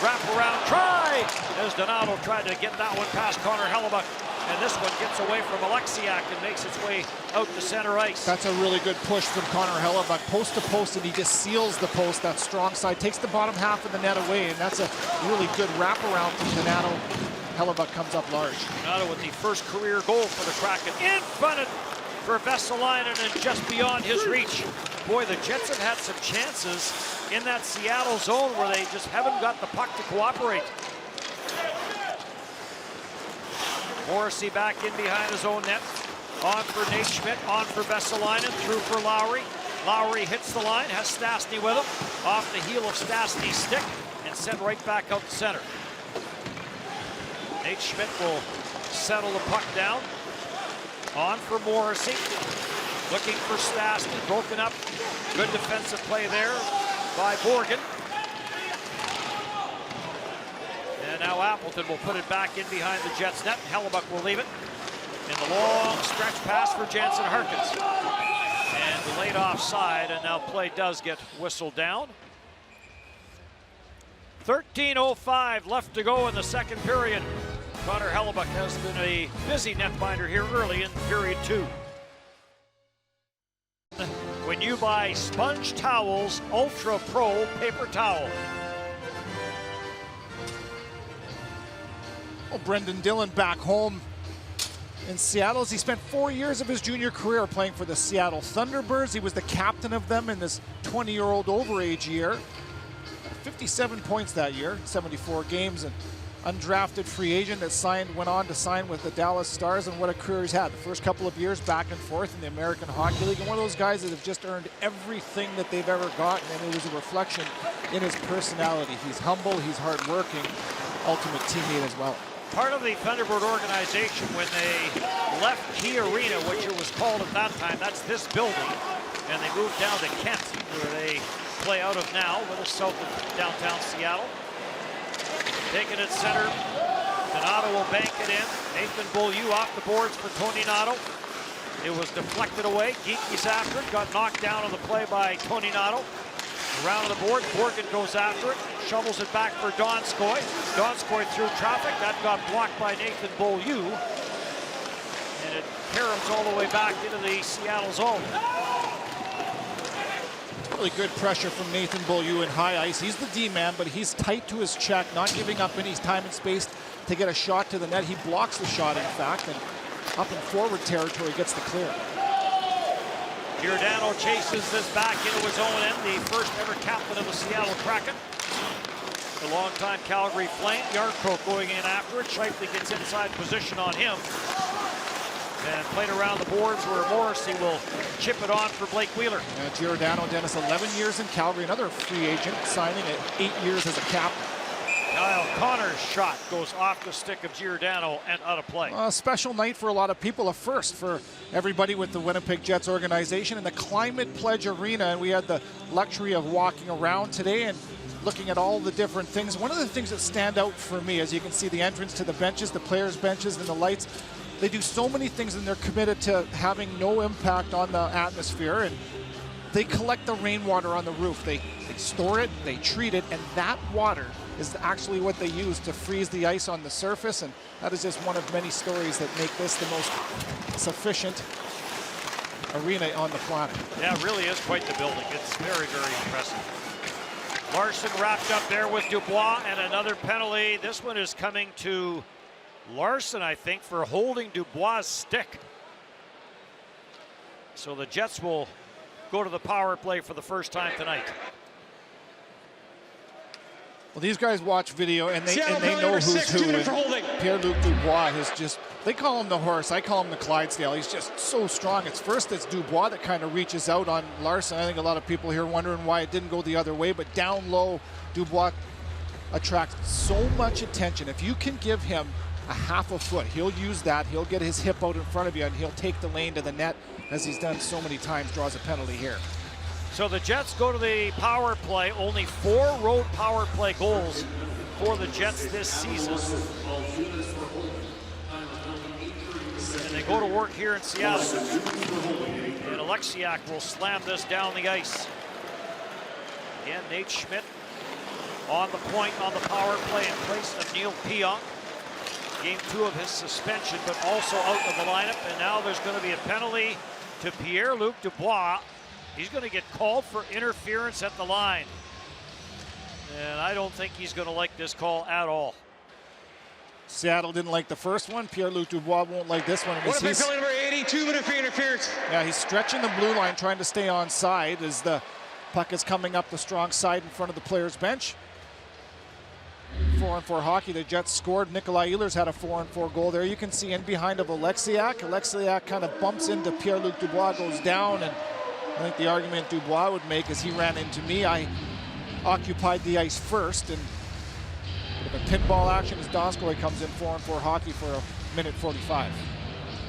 Wrap around try, as Donato tried to get that one past Connor Hellebuyck. And this one gets away from Alexiak and makes its way out to center ice. That's a really good push from Connor Hellebuyck. Post to post, and he just seals the post, that strong side. Takes the bottom half of the net away, and that's a really good wraparound from Donato. Hellebuyck comes up large. Donato with the first career goal for the Kraken. In front of for Vesalainen and just beyond his reach. Boy, the Jets have had some chances in that Seattle zone where they just haven't got the puck to cooperate. Morrissey back in behind his own net. On for Nate Schmidt, on for Vesalainen, through for Lowry. Lowry hits the line, has Stastny with him. Off the heel of Stastny's stick and sent right back out the center. Nate Schmidt will settle the puck down. On for Morrissey. Looking for Stastny, broken up. Good defensive play there by Borgen. And now Appleton will put it back in behind the Jets net. Hellebuck will leave it. In the long stretch pass for Jansen Harkins. And delayed offside, and now play does get whistled down. 13:05 left to go in the second period. Connor Hellebuck has been a busy netminder here early in period 2. When you buy Sponge Towels Ultra Pro Paper Towel. Well, Brendan Dillon back home in Seattle as he spent 4 years of his junior career playing for the Seattle Thunderbirds. He was the captain of them in this 20-year-old overage year. 57 points that year, 74 games, and undrafted free agent that went on to sign with the Dallas Stars, and what a career he's had. The first couple of years back and forth in the American Hockey League, and one of those guys that have just earned everything that they've ever gotten, and it was a reflection in his personality. He's humble, he's hardworking, ultimate teammate as well. Part of the Thunderbird organization, when they left Key Arena, which it was called at that time, that's this building, and they moved down to Kent, where they play out of now, a little south of downtown Seattle. Taking it center, Donato will bank it in. Nathan Beaulieu off the boards for Tony Nato. It was deflected away. Geeky's after it, got knocked down on the play by Tony Nato. Around the board, Borgen goes after it, shovels it back for Donskoy. Donskoy through traffic, that got blocked by Nathan Beaulieu. And it caroms all the way back into the Seattle zone. Really good pressure from Nathan Beaulieu in high ice. He's the D-man, but he's tight to his check, not giving up any time and space to get a shot to the net. He blocks the shot, in fact, and up in forward territory gets the clear. Giordano chases this back into his own end, the first ever captain of the Seattle Kraken. The longtime Calgary Flame, Yarko going in after it. Scheifele gets inside position on him. And played around the boards where Morrissey will chip it on for Blake Wheeler. Giordano, Dennis, 11 years in Calgary, another free agent, signing at 8 years as a captain. Kyle Connor's shot goes off the stick of Giordano and out of play. A special night for a lot of people, a first for everybody with the Winnipeg Jets organization in the Climate Pledge Arena. And we had the luxury of walking around today and looking at all the different things. One of the things that stand out for me, as you can see the entrance to the benches, the players' benches, and the lights, they do so many things and they're committed to having no impact on the atmosphere. And they collect the rainwater on the roof. They store it, they treat it, and that water is actually what they use to freeze the ice on the surface. And that is just one of many stories that make this the most sufficient arena on the planet. Yeah, it really is quite the building. It's very, very impressive. Larson wrapped up there with Dubois, and another penalty. This one is coming to Larson, I think, for holding Dubois' stick. So the Jets will go to the power play for the first time tonight. Well, these guys watch video and they know who's who. Pierre-Luc Dubois is just, they call him the horse, I call him the Clydesdale. He's just so strong. It's Dubois that kind of reaches out on Larson. I think a lot of people here wondering why it didn't go the other way, but down low, Dubois attracts so much attention. If you can give him a half a foot, he'll use that. He'll get his hip out in front of you and he'll take the lane to the net, as he's done so many times, draws a penalty here. So the Jets go to the power play. Only 4 road power play goals for the Jets this season. And they go to work here in Seattle. And Alexiak will slam this down the ice. Again, Nate Schmidt on the point on the power play in place of Neil Pionk. Game 2 of his suspension, but also out of the lineup. And now there's going to be a penalty to Pierre-Luc Dubois. He's going to get called for interference at the line. And I don't think he's going to like this call at all. Seattle didn't like the first one. Pierre-Luc Dubois won't like this one. Winnipeg penalty number any 2-minute for interference. Yeah, he's stretching the blue line, trying to stay on side as the puck is coming up the strong side in front of the player's bench. 4-on-4 hockey. The Jets scored. Nikolai Ehlers had a 4-on-4 goal there. You can see in behind of Alexiak. Alexiak kind of bumps into Pierre-Luc Dubois, goes down, and I think the argument Dubois would make is he ran into me. I occupied the ice first, and a bit of a pinball action as Donskoy comes in 4-on-4 hockey for a minute 45.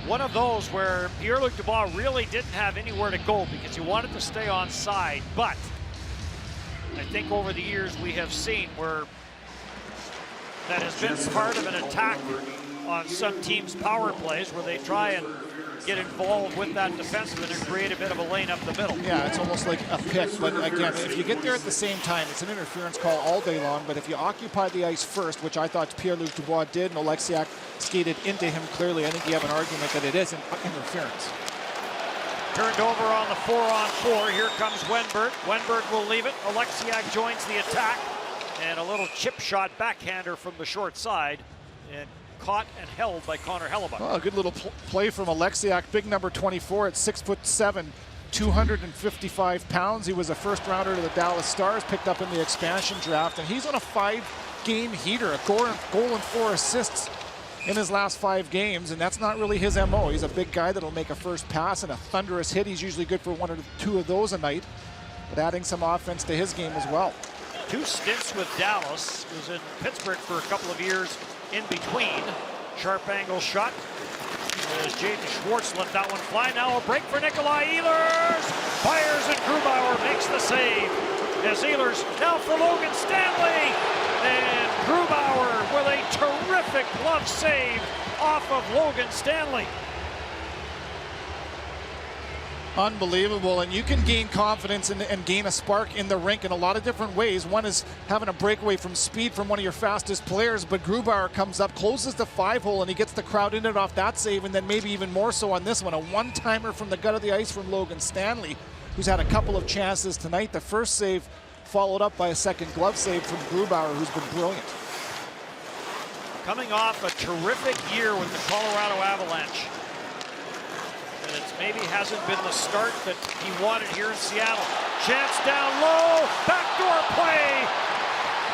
One of those where Pierre-Luc Dubois really didn't have anywhere to go because he wanted to stay on side, but I think over the years we have seen where that has been part of an attack on some teams' power plays where they try and get involved with that defenseman and create a bit of a lane up the middle. Yeah, it's almost like a pick, but again, if you get there at the same time, it's an interference call all day long, but if you occupy the ice first, which I thought Pierre-Luc Dubois did, and Alexiak skated into him clearly, I think you have an argument that it isn't interference. Turned over on the 4-on-4. Here comes Wenberg. Wenberg will leave it. Alexiak joins the attack. And a little chip shot backhander from the short side. And caught and held by Connor Hellebuck. Oh, a good little play from Alexiak, big number 24 at 6'7", 255 pounds. He was a first rounder to the Dallas Stars, picked up in the expansion draft, and he's on a 5-game heater, a goal and 4 assists in his last 5 games, and that's not really his MO. He's a big guy that'll make a first pass and a thunderous hit. He's usually good for 1 or 2 of those a night, but adding some offense to his game as well. 2 stints with Dallas. Was in Pittsburgh for a couple of years in between. Sharp angle shot. As Jaden Schwartz let that one fly. Now a break for Nikolai Ehlers. Fires and Grubauer makes the save. As Ehlers now for Logan Stanley. And Grubauer with a terrific glove save off of Logan Stanley. Unbelievable, and you can gain confidence and gain a spark in the rink in a lot of different ways. One is having a breakaway from speed from one of your fastest players, but Grubauer comes up, closes the 5-hole, and he gets the crowd in it off that save, and then maybe even more so on this one. A one-timer from the gut of the ice from Logan Stanley, who's had a couple of chances tonight. The first save followed up by a second glove save from Grubauer, who's been brilliant. Coming off a terrific year with the Colorado Avalanche. And it maybe hasn't been the start that he wanted here in Seattle. Chance down low, backdoor play.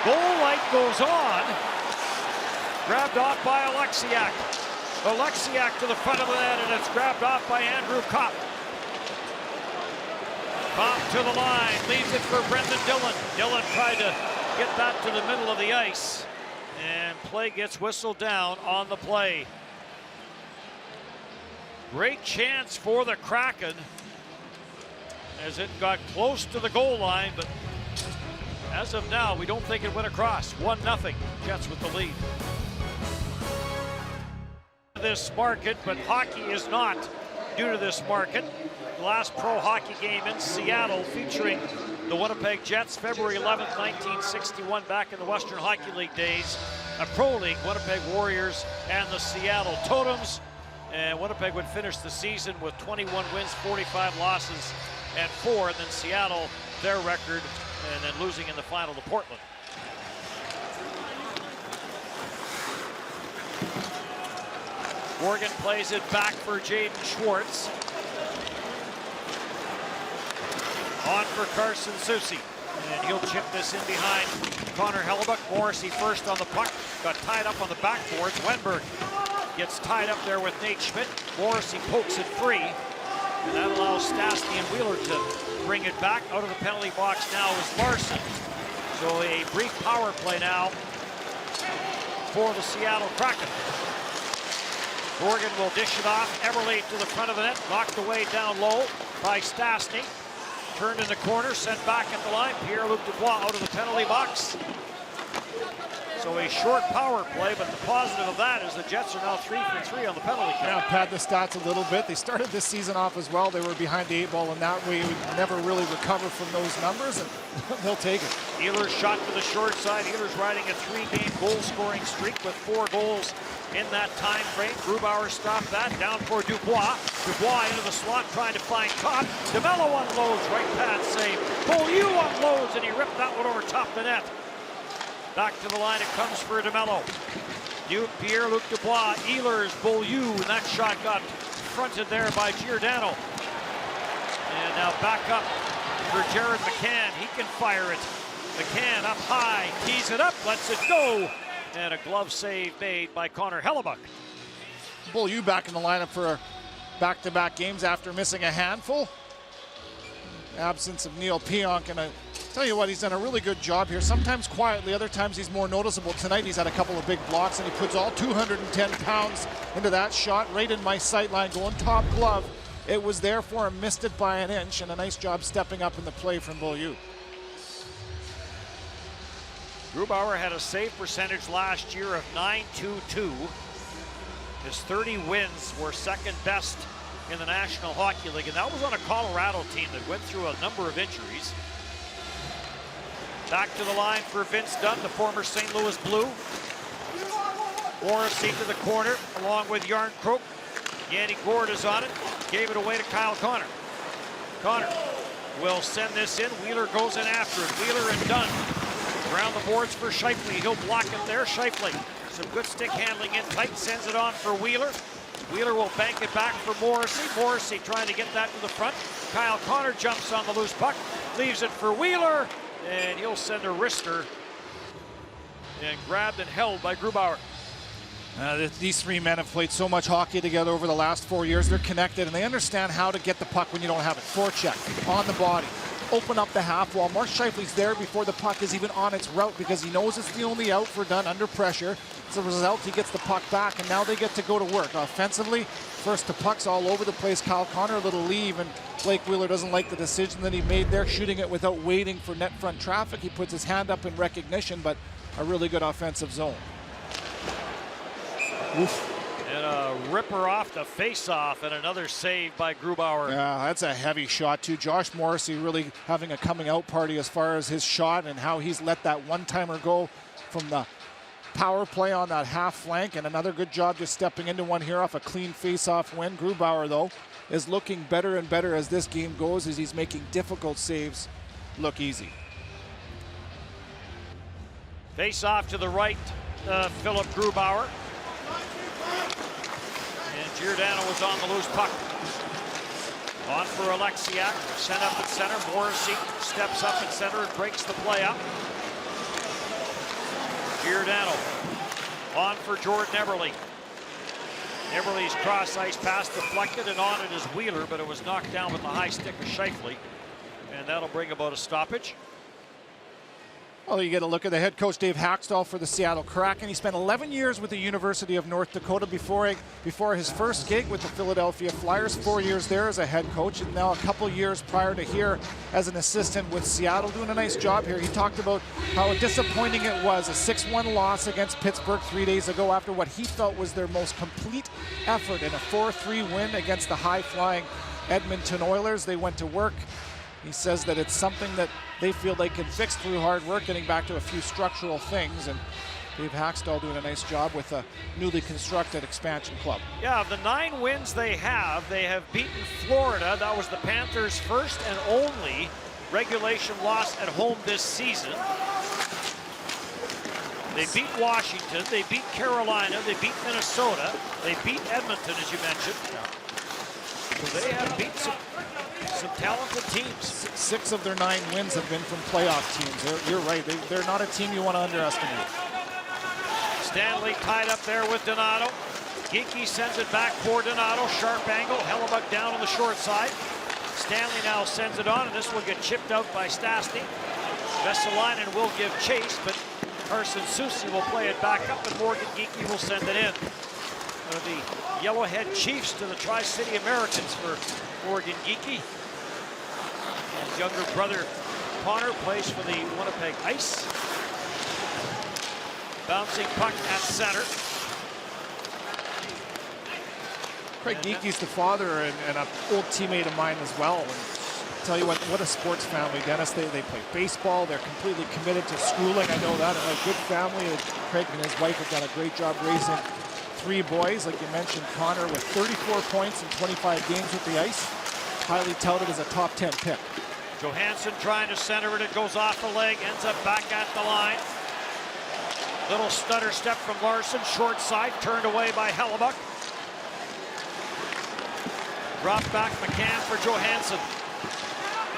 Goal light goes on. Grabbed off by Alexiak. Alexiak to the front of the net, and it's grabbed off by Andrew Kopp. Kopp to the line, leaves it for Brendan Dillon. Dillon tried to get that to the middle of the ice, and play gets whistled down on the play. Great chance for the Kraken as it got close to the goal line, but as of now, we don't think it went across. 1-0, Jets with the lead. This market, but hockey is not due to this market. The last pro hockey game in Seattle featuring the Winnipeg Jets, February 11th, 1961, back in the Western Hockey League days. A pro league, Winnipeg Warriors and the Seattle Totems. And Winnipeg would finish the season with 21 wins, 45 losses, and 4. And then Seattle, their record, and then losing in the final to Portland. Morgan plays it back for Jaden Schwartz. On for Carson Soucy. And he'll chip this in behind Connor Hellebuck. Morrissey first on the puck. Got tied up on the backboards. Wenberg gets tied up there with Nate Schmidt. Morrissey pokes it free. And that allows Stastny and Wheeler to bring it back. Out of the penalty box now is Larson. So a brief power play now for the Seattle Kraken. Morgan will dish it off. Eberle to the front of the net. Knocked away down low by Stastny. Turned in the corner, sent back at the line. Pierre-Luc Dubois out of the penalty box. So a short power play, but the positive of that is the Jets are now 3 for 3 on the penalty count. Yeah, pad the stats a little bit. They started this season off as well. They were behind the 8 ball, and that way would never really recover from those numbers, and they'll take it. Ehlers shot to the short side. Ehlers riding a 3-game goal-scoring streak with 4 goals in that time frame. Grubauer stopped that. Down for Dubois. Dubois into the slot trying to find Kopp. DeMello unloads. Right pad save. Beaulieu unloads, and he ripped that one over top the net. Back to the line it comes for DeMello. Pierre-Luc Dubois, Ehlers, Beaulieu, and that shot got fronted there by Giordano. And now back up for Jared McCann. He can fire it. McCann up high, tees it up, lets it go. And a glove save made by Connor Hellebuck. Bull, you back in the lineup for back-to-back games after missing a handful. Absence of Neil Pionk, and I tell you what, he's done a really good job here. Sometimes quietly, other times he's more noticeable. Tonight he's had a couple of big blocks, and he puts all 210 pounds into that shot right in my sight line, going top glove. It was there for him, missed it by an inch, and a nice job stepping up in the play from Beaulieu. Grubauer had a save percentage last year of .922. His 30 wins were second best in the National Hockey League, and that was on a Colorado team that went through a number of injuries. Back to the line for Vince Dunn, the former St. Louis Blue. Morrissey to the corner, along with Yarncroke. Yanni Gourde is on it, gave it away to Kyle Connor. Connor will send this in. Wheeler goes in after it. Wheeler and Dunn around the boards for Scheifele. He'll block it there. Scheifele, some good stick handling in tight, sends it on for Wheeler. Wheeler will bank it back for Morrissey. Morrissey trying to get that to the front. Kyle Connor jumps on the loose puck, leaves it for Wheeler, and he'll send a wrister. And grabbed and held by Grubauer. These three men have played so much hockey together over the last 4 years. They're connected, and they understand how to get the puck when you don't have it. Forecheck, on the body, open up the half wall. Mark Scheifele's there before the puck is even on its route because he knows it's the only out for Dunn under pressure. As a result, he gets the puck back, and now they get to go to work. Offensively, first the puck's all over the place. Kyle Connor a little leave, and Blake Wheeler doesn't like the decision that he made there, shooting it without waiting for net front traffic. He puts his hand up in recognition, but a really good offensive zone. Oof. And a ripper off the face-off, and another save by Grubauer. Yeah, that's a heavy shot too. Josh Morrissey really having a coming out party as far as his shot and how he's let that one-timer go from the power play on that half flank, and another good job just stepping into one here off a clean face-off win. Grubauer, though, is looking better and better as this game goes, as he's making difficult saves look easy. Face-off to the right, Philip Grubauer. And Giordano was on the loose puck. On for Alexiak, sent up at center. Morrissey steps up at center and breaks the play up. Giordano on for Jordan Eberle. Eberle's cross ice pass deflected, and on it is Wheeler, but it was knocked down with the high stick of Scheifele, and that'll bring about a stoppage. Well, you get a look at the head coach, Dave Haxtell, for the Seattle Kraken. He spent 11 years with the University of North Dakota before his first gig with the Philadelphia Flyers. 4 years there as a head coach, and now a couple years prior to here as an assistant with Seattle, doing a nice job here. He talked about how disappointing it was, a 6-1 loss against Pittsburgh 3 days ago after what he felt was their most complete effort in a 4-3 win against the high-flying Edmonton Oilers. They went to work. He says that it's something that they feel they can fix through hard work, getting back to a few structural things, and Dave Haxtell doing a nice job with a newly constructed expansion club. Yeah, the 9 wins they have beaten Florida. That was the Panthers' first and only regulation loss at home this season. They beat Washington, they beat Carolina, they beat Minnesota, they beat Edmonton, as you mentioned. So they have beat some talented teams. 6 of their 9 wins have been from playoff teams. You're right. They're not a team you want to underestimate. Stanley tied up there with Donato. Geekie sends it back for Donato. Sharp angle. Hellebuck down on the short side. Stanley now sends it on, and this will get chipped out by Stastny. Vesalainen will give chase, but Carson Soucy will play it back up, and Morgan Geekie will send it in. The Yellowhead Chiefs to the Tri-City Americans for Morgan Geekie. His younger brother Connor plays for the Winnipeg Ice. Bouncing puck at center. Craig Geekie's the father and an old teammate of mine as well. And I'll tell you what a sports family, Dennis. They play baseball. They're completely committed to schooling. I know that. A good family. Craig and his wife have done a great job raising 3 boys, like you mentioned. Connor with 34 points in 25 games with the Ice. Highly touted as a top 10 pick. Johansson trying to center it. It goes off the leg, ends up back at the line. Little stutter step from Larson, short side, turned away by Hellebuck. Drop back McCann for Johansson.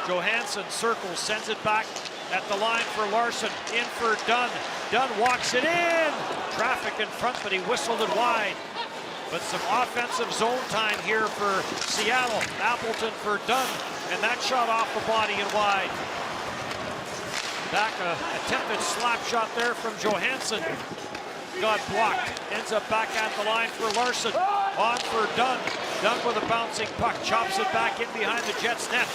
Johansson circles, sends it back at the line for Larson. In for Dunn. Dunn walks it in. Traffic in front, but he whistled it wide. But some offensive zone time here for Seattle. Appleton for Dunn, and that shot off the body and wide. Back a attempted slap shot there from Johansson. Got blocked. Ends up back at the line for Larson. On for Dunn. Dunn with a bouncing puck. Chops it back in behind the Jets net.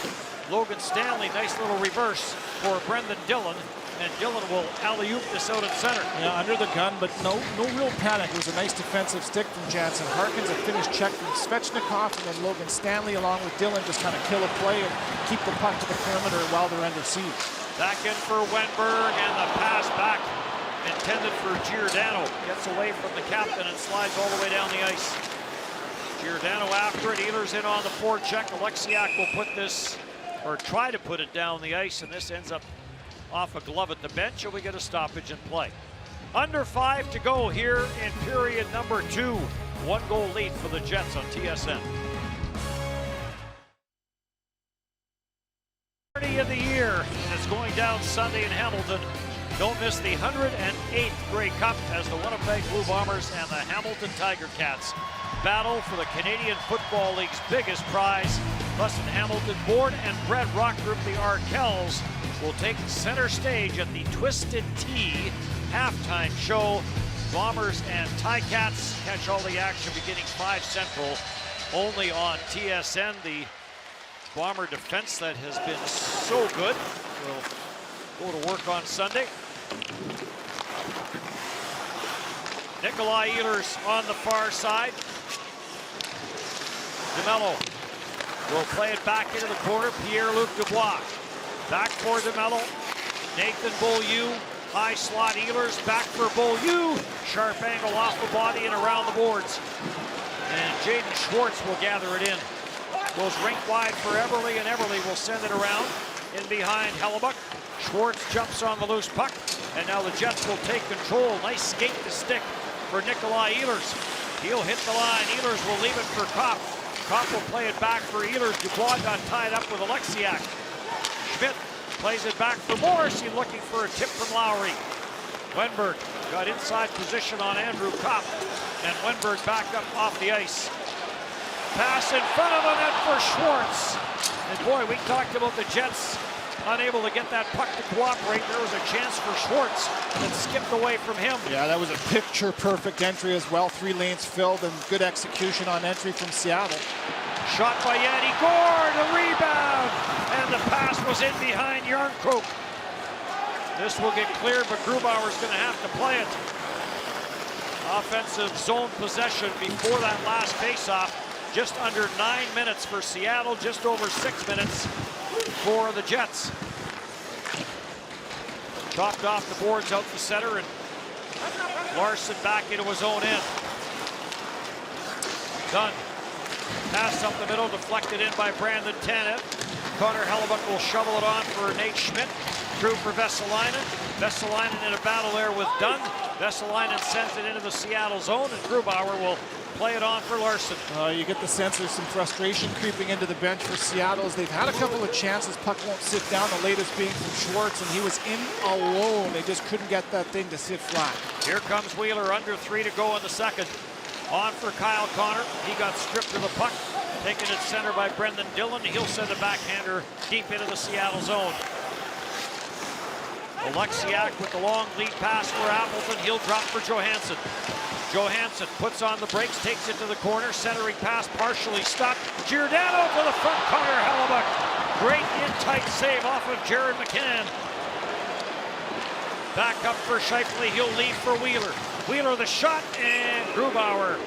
Logan Stanley, nice little reverse for Brendan Dillon. And Dillon will alley-oop this out at center. Yeah, under the gun, but no real panic. It was a nice defensive stick from Jansen. Harkins a finished check from Svechnikov, and then Logan Stanley along with Dillon just kind of kill a play and keep the puck to the perimeter while they're under siege. Back in for Wenberg, and the pass back intended for Giordano. Gets away from the captain and slides all the way down the ice. Giordano after it. Ehlers in on the forecheck. Alexiak will put this, or try to put it down the ice, and this ends up off a glove at the bench, and we get a stoppage in play. Under 5 to go here in period number 2. 1-goal lead for the Jets on TSN. Party of the year, and it's going down Sunday in Hamilton. Don't miss the 108th Grey Cup as the Winnipeg Blue Bombers and the Hamilton Tiger Cats battle for the Canadian Football League's biggest prize. Plus in Hamilton, born and bred rock group the Arkells will take center stage at the Twisted Tea halftime show. Bombers and Ticats catch all the action beginning 5 Central, only on TSN. The Bomber defense that has been so good will go to work on Sunday. Nikolai Ehlers on the far side. DeMello will play it back into the corner. Pierre-Luc Dubois. Back for DeMello. Nathan Beaulieu. High slot Ehlers. Back for Beaulieu. Sharp angle off the body and around the boards. And Jaden Schwartz will gather it in. Goes rink wide for Everly, and Everly will send it around. In behind Hellebuck. Schwartz jumps on the loose puck. And now the Jets will take control. Nice skate to stick for Nikolai Ehlers. He'll hit the line. Ehlers will leave it for Kopp. Kopp will play it back for Ehlers. Dubois got tied up with Alexiak. Schmidt plays it back for Morrissey, looking for a tip from Lowry. Wenberg got inside position on Andrew Kopp, and Wenberg back up off the ice. Pass in front of the net for Schwartz. And boy, we talked about the Jets unable to get that puck to cooperate. There was a chance for Schwartz that skipped away from him. Yeah, that was a picture-perfect entry as well. 3 lanes filled and good execution on entry from Seattle. Shot by Yanni Gore, the rebound, and the pass was in behind Yarncroke. This will get cleared, but Grubauer's going to have to play it. Offensive zone possession before that last faceoff. Just under 9 minutes for Seattle, just over 6 minutes for the Jets. Chopped off the boards out the center, and Larson back into his own end. Dunn. Pass up the middle, deflected in by Brandon Tanev. Connor Hellebuck will shovel it on for Nate Schmidt. Through for Vesalainen. Vesalainen in a battle there with Dunn. Vesalainen sends it into the Seattle zone, and Grubauer will play it on for Larson. You get the sense there's some frustration creeping into the bench for Seattle as they've had a couple of chances. Puck won't sit down, the latest being from Schwartz, and he was in alone. They just couldn't get that thing to sit flat. Here comes Wheeler, under 3 to go in the second. On for Kyle Connor. He got stripped of the puck. Taken at center by Brendan Dillon. He'll send a backhander deep into the Seattle zone. Alexiak with the long lead pass for Appleton. He'll drop for Johansson. Johansson puts on the brakes, takes it to the corner. Centering pass partially stopped. Giordano to the front corner. Hellebuck. Great in-tight save off of Jared McCann. Back up for Scheifele. He'll lead for Wheeler. Wheeler the shot, and Grubauer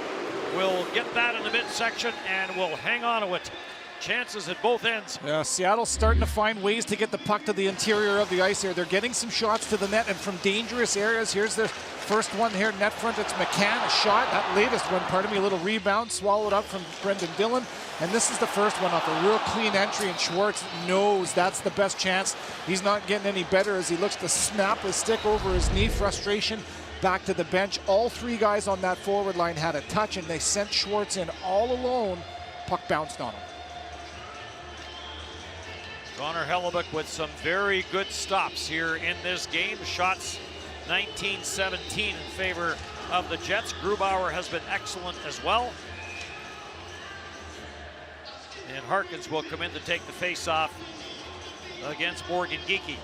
will get that in the midsection and will hang on to it. Chances at both ends. Yeah, Seattle's starting to find ways to get the puck to the interior of the ice here. They're getting some shots to the net and from dangerous areas. Here's the first one here, net front. It's McCann, a shot. That latest one, pardon me, a little rebound, swallowed up from Brendan Dillon. And this is the first one off a real clean entry, and Schwartz knows that's the best chance. He's not getting any better as he looks to snap his stick over his knee. Frustration. Back to the bench. All 3 guys on that forward line had a touch, and they sent Schwartz in all alone. Puck bounced on him. Connor Hellebuck with some very good stops here in this game. Shots 19-17 in favor of the Jets. Grubauer has been excellent as well. And Harkins will come in to take the face-off against Morgan Geekie.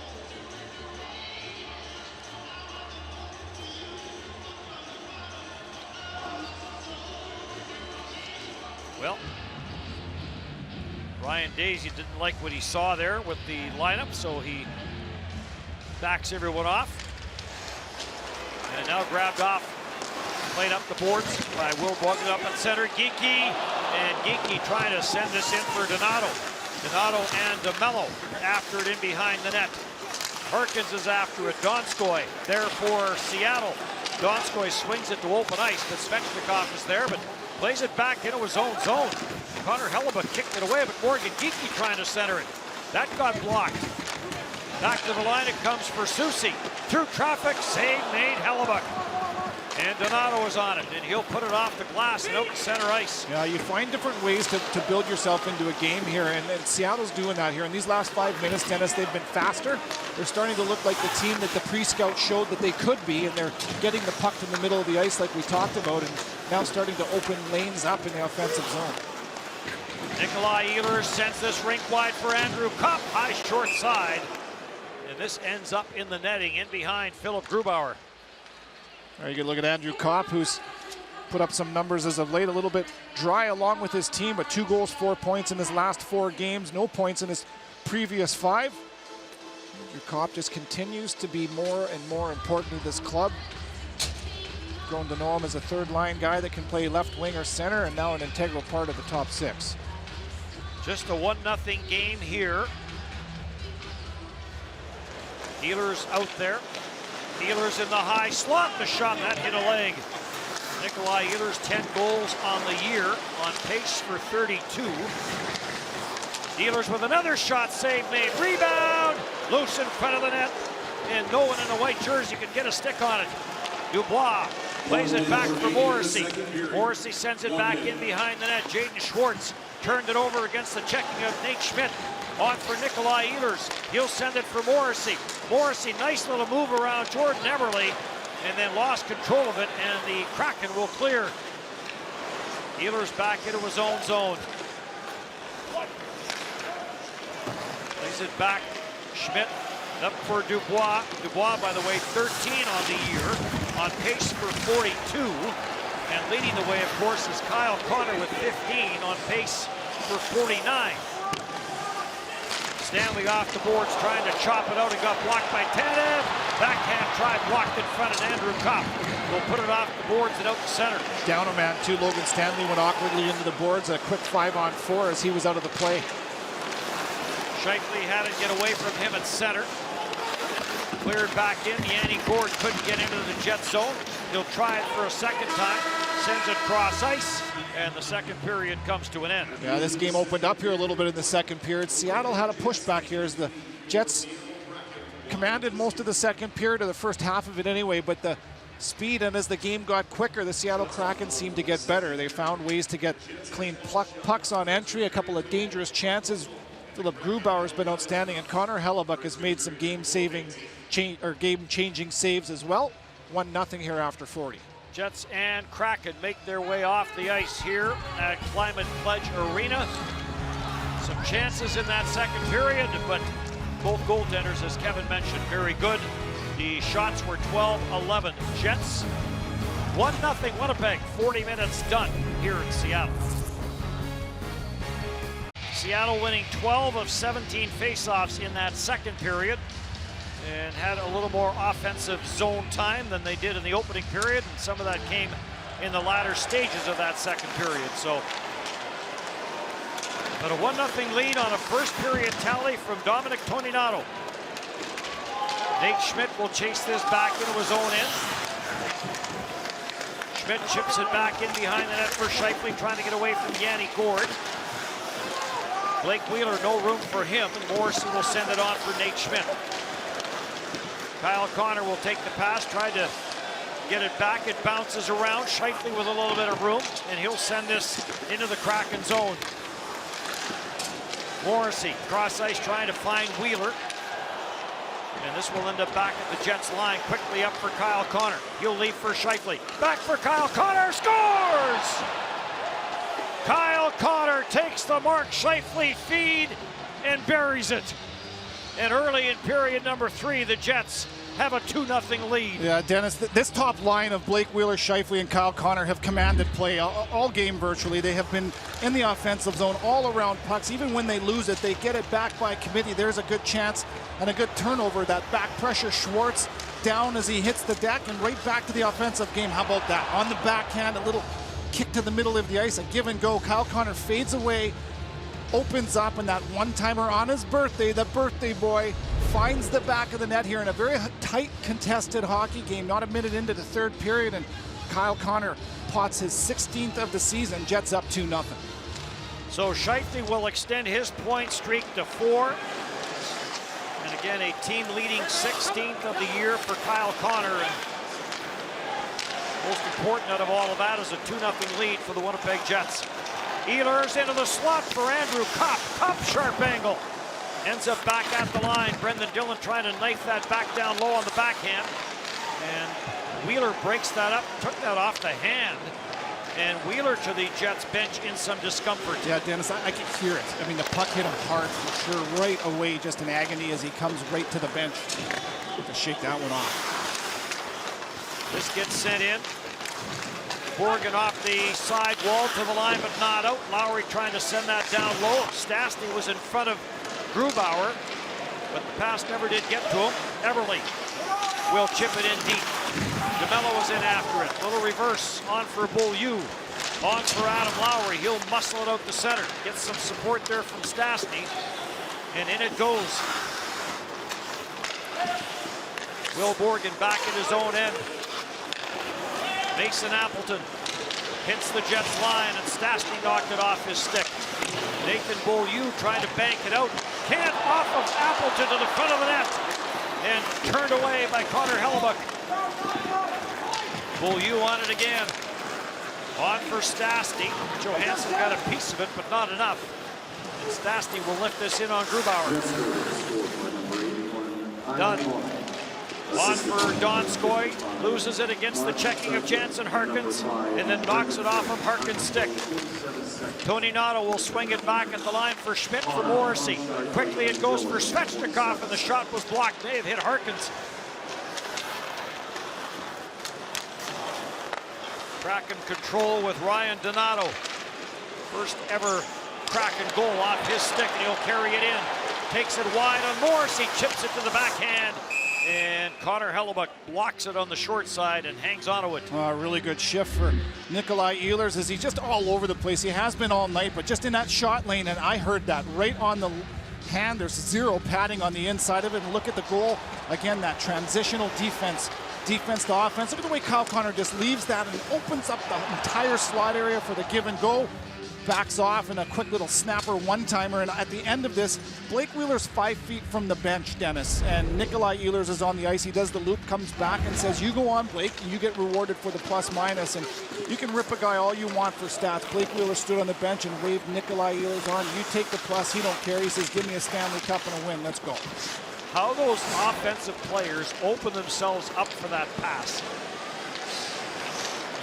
Well, Ryan Daisy didn't like what he saw there with the lineup, so he backs everyone off. And now grabbed off, played up the boards by Will Bogan up at center. Geekie, and Geekie trying to send this in for Donato. Donato and DeMello after it in behind the net. Harkins is after it. Donskoy there for Seattle. Donskoy swings it to open ice, but Svechnikov is there, but plays it back into his own zone. Connor Hellebuck kicked it away, but Morgan Geekie trying to center it. That got blocked. Back to the line it comes for Soucy. Through traffic, save made Hellebuck. And Donato is on it, and he'll put it off the glass and out to center ice. Yeah, you find different ways to build yourself into a game here, and Seattle's doing that here. In these last 5 minutes, Dennis, they've been faster. They're starting to look like the team that the pre-scout showed that they could be, and they're getting the puck in the middle of the ice like we talked about, and now starting to open lanes up in the offensive zone. Nikolai Ehlers sends this rink wide for Andrew Kopp, high short side. And this ends up in the netting in behind Philip Grubauer. You can look at Andrew Kopp, who's put up some numbers as of late, a little bit dry along with his team, but 2 goals, 4 points in his last 4 games, no points in his previous 5. Andrew Kopp just continues to be more and more important to this club. Grown to know him as a third-line guy that can play left wing or center, and now an integral part of the top 6. Just a 1-0 game here. Ehlers out there. Ehlers in the high slot, the shot that hit a leg. Nikolai Ehlers 10 goals on the year, on pace for 32. Ehlers with another shot save made. Rebound, loose in front of the net, and no one in a white jersey can get a stick on it. Dubois plays it back for Morrissey. Morrissey sends it back in behind the net. Jaden Schwartz turned it over against the checking of Nate Schmidt. On for Nikolai Ehlers. He'll send it for Morrissey. Morrissey, nice little move around Jordan Eberle, and then lost control of it, and the Kraken will clear. Ehlers back into his own zone. Plays it back. Schmidt up for Dubois. Dubois, by the way, 13 on the year, on pace for 42. And leading the way, of course, is Kyle Connor with 15, on pace for 49. Stanley off the boards, trying to chop it out, and got blocked by Tanev. Backhand try blocked in front of Andrew Kopp. Will put it off the boards and out to center. Down a man too, Logan Stanley went awkwardly into the boards. A quick 5-on-4 as he was out of the play. Scheifele had it get away from him at center. Cleared back in. Yanni Gord couldn't get into the Jet zone. He'll try it for a second time. Sends it cross ice, and the second period comes to an end. Yeah, this game opened up here a little bit in the second period. Seattle had a pushback here as the Jets commanded most of the second period, or the first half of it anyway, but the speed, and as the game got quicker, the Seattle Kraken seemed to get better. They found ways to get clean pucks on entry, a couple of dangerous chances. Philip Grubauer's been outstanding, and Connor Hellebuck has made some game-changing saves as well. 1-0 here after 40. Jets and Kraken make their way off the ice here at Climate Pledge Arena. Some chances in that second period, but both goaltenders, as Kevin mentioned, very good. The shots were 12-11 Jets. 1-0 Winnipeg, 40 minutes done here in Seattle. Seattle winning 12 of 17 faceoffs in that second period, and had a little more offensive zone time than they did in the opening period, and some of that came in the latter stages of that second period. So, but a 1-0 lead on a first period tally from Dominic Toninato. Nate Schmidt will chase this back into his own end. Schmidt chips it back in behind the net for Scheifele, trying to get away from Yanni Gord. Blake Wheeler, no room for him, and Morrissey will send it on for Nate Schmidt. Kyle Connor will take the pass, try to get it back. It bounces around. Scheifele with a little bit of room, and he'll send this into the Kraken zone. Morrissey, cross ice trying to find Wheeler. And this will end up back at the Jets line. Quickly up for Kyle Connor. He'll leave for Scheifele. Back for Kyle Connor. Scores! Kyle Connor takes the Mark Scheifele feed and buries it. And early in period number 3, the Jets have a 2-0 lead. Yeah, Dennis, this top line of Blake Wheeler, Scheifele, and Kyle Connor have commanded play all game virtually. They have been in the offensive zone all around pucks. Even when they lose it, they get it back by committee. There's a good chance and a good turnover. That back pressure, Schwartz down as he hits the deck and right back to the offensive game. How about that? On the backhand, a little kick to the middle of the ice, a give and go. Kyle Connor fades away, opens up, and that one-timer on his birthday, the birthday boy, finds the back of the net here in a very tight, contested hockey game. Not a minute into the third period, and Kyle Connor pots his 16th of the season. Jets up 2-0. So Scheifele will extend his point streak to 4. And again, a team-leading 16th of the year for Kyle Connor. And most important out of all of that is a 2-0 lead for the Winnipeg Jets. Ehlers into the slot for Andrew Kopp. Kopp, sharp angle. Ends up back at the line. Brendan Dillon trying to knife that back down low on the backhand. And Wheeler breaks that up, took that off the hand. And Wheeler to the Jets bench in some discomfort. Yeah, Dennis, I can hear it. I mean, the puck hit him hard for sure, right away, just in agony as he comes right to the bench to shake that one off. This gets sent in. Borgen off the side wall to the line, but not out. Lowry trying to send that down low. Stastny was in front of Grubauer, but the pass never did get to him. Everly will chip it in deep. DeMello was in after it. Little reverse on for Beaulieu. On for Adam Lowry. He'll muscle it out to center. Gets some support there from Stastny, and in it goes. Will Borgen back at his own end. Mason Appleton hits the Jets line, and Stastny knocked it off his stick. Nathan Beaulieu trying to bank it out. Can't, off of Appleton to the front of the net. And turned away by Connor Hellebuck. Beaulieu on it again. On for Stastny. Johansson got a piece of it, but not enough. And Stastny will lift this in on Grubauer. Done. On for Donskoy, loses it against the checking of Jansen Harkins, and then knocks it off of Harkins' stick. Tony Nato will swing it back at the line for Schmidt for Morrissey. Quickly it goes for Svechnikov, and the shot was blocked. They have hit Harkins. Kraken control with Ryan Donato. First ever Kraken goal off his stick, and he'll carry it in. Takes it wide on Morrissey, chips it to the backhand. And Connor Hellebuck blocks it on the short side and hangs onto it. Really good shift for Nikolai Ehlers as he's just all over the place. He has been all night, but just in that shot lane, and I heard that right on the hand. There's zero padding on the inside of it. And look at the goal. Again, that transitional defense to offense. Look at the way Kyle Connor just leaves that and opens up the entire slot area for the give and go. Backs off and a quick little snapper one-timer, and at the end of this, Blake Wheeler's 5 feet from the bench, Dennis, and Nikolai Ehlers is on the ice. He does the loop, comes back and says, you go on, Blake, and you get rewarded for the plus-minus, and you can rip a guy all you want for stats. Blake Wheeler stood on the bench and waved Nikolai Ehlers on. You take the plus, he don't care. He says, give me a Stanley Cup and a win, let's go. How those offensive players open themselves up for that pass.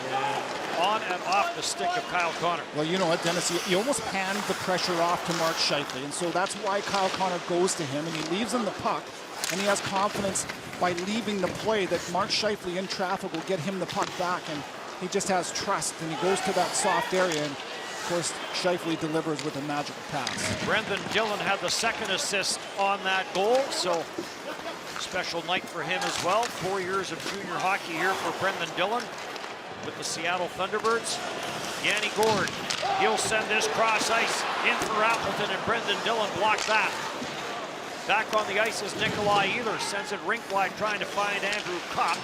And on and off the stick of Kyle Connor. Well, you know what, Dennis, you almost hand the pressure off to Mark Scheifele, and so that's why Kyle Connor goes to him, and he leaves him the puck, and he has confidence by leaving the play that Mark Scheifele in traffic will get him the puck back, and he just has trust, and he goes to that soft area, and of course, Scheifele delivers with a magical pass. Brendan Dillon had the second assist on that goal, so special night for him as well. 4 years of junior hockey here for Brendan Dillon with the Seattle Thunderbirds. Yanni Gourde, he'll send this cross ice in for Appleton, and Brendan Dillon blocked that. Back on the ice is Nikolai Ehlers, sends it rink wide trying to find Andrew Kopp.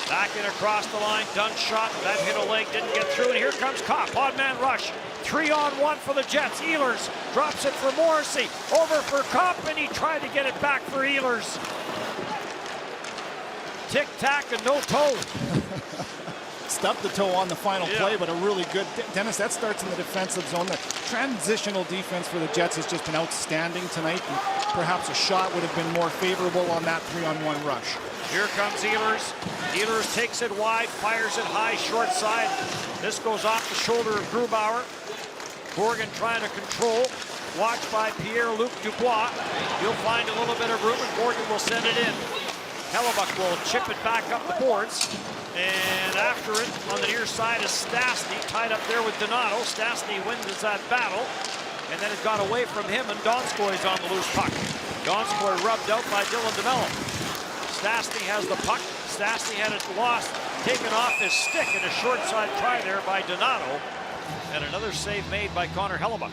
Back in across the line, done shot, that hit a leg, didn't get through, and here comes Kopp, odd man rush. 3-on-1 for the Jets. Ehlers drops it for Morrissey, over for Kopp, and he tried to get it back for Ehlers. Tic-tac and no toe. stubbed the toe on the final play, but a really good, Dennis, that starts in the defensive zone. The transitional defense for the Jets has just been outstanding tonight, and perhaps a shot would have been more favorable on that 3-on-1 rush. Here comes Ehlers. Ehlers takes it wide, fires it high, short side. This goes off the shoulder of Grubauer. Corrigan trying to control. Watched by Pierre-Luc Dubois. He'll find a little bit of room, and Corrigan will send it in. Hellebuck will chip it back up the boards. And after it, on the near side is Stastny, tied up there with Donato. Stastny wins that battle. And then it got away from him, and Donskoy's on the loose puck. Donskoy rubbed out by Dylan DeMello. Stastny has the puck. Stastny had it lost, taken off his stick, and a short side try there by Donato. And another save made by Connor Hellebuck.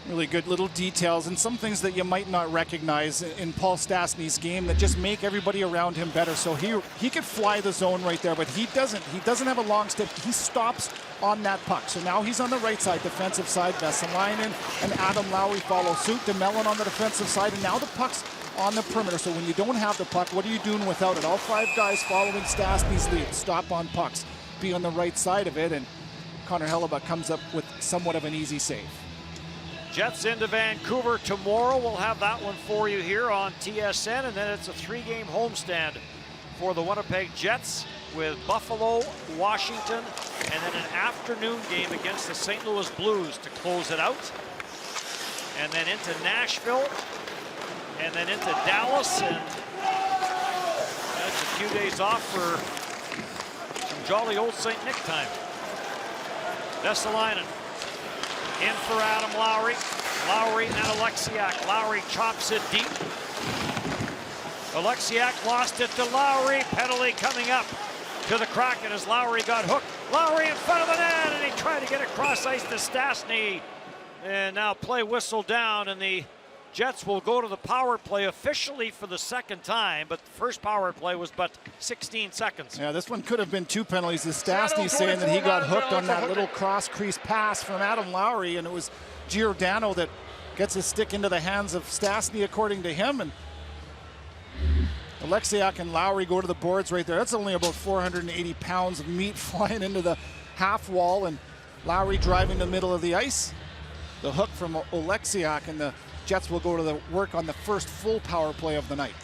Really good little details and some things that you might not recognize in Paul Stastny's game that just make everybody around him better. So he could fly the zone right there, but he doesn't. He doesn't have a long stick. He stops on that puck. So now he's on the right side, defensive side. Vesalainen and Adam Lowry follow suit. DeMellon on the defensive side, and now the puck's on the perimeter. So when you don't have the puck, what are you doing without it? All five guys following Stastny's lead. Stop on pucks. Be on the right side of it, and Connor Hellebuck comes up with somewhat of an easy save. Jets into Vancouver tomorrow. We'll have that one for you here on TSN, and then it's a 3-game homestand for the Winnipeg Jets with Buffalo, Washington, and then an afternoon game against the St. Louis Blues to close it out. And then into Nashville, and then into Dallas, and that's a few days off for some jolly old St. Nick time. Vesalainen in for Adam Lowry. Lowry and Alexiak. Lowry chops it deep. Alexiak lost it to Lowry. Penalty coming up to the Kraken as Lowry got hooked. Lowry in front of the net, and he tried to get it cross ice to Stastny. And now play whistle down, and the Jets will go to the power play officially for the second time, but the first power play was but 16 seconds. Yeah, this one could have been 2 penalties. The Stastny saying that he got hooked on that little cross-crease pass from Adam Lowry, and it was Giordano that gets his stick into the hands of Stastny, according to him. And Alexiak and Lowry go to the boards right there. That's only about 480 pounds of meat flying into the half wall, and Lowry driving the middle of the ice. The hook from Alexiak, and the Jets will go to the work on the first full power play of the night.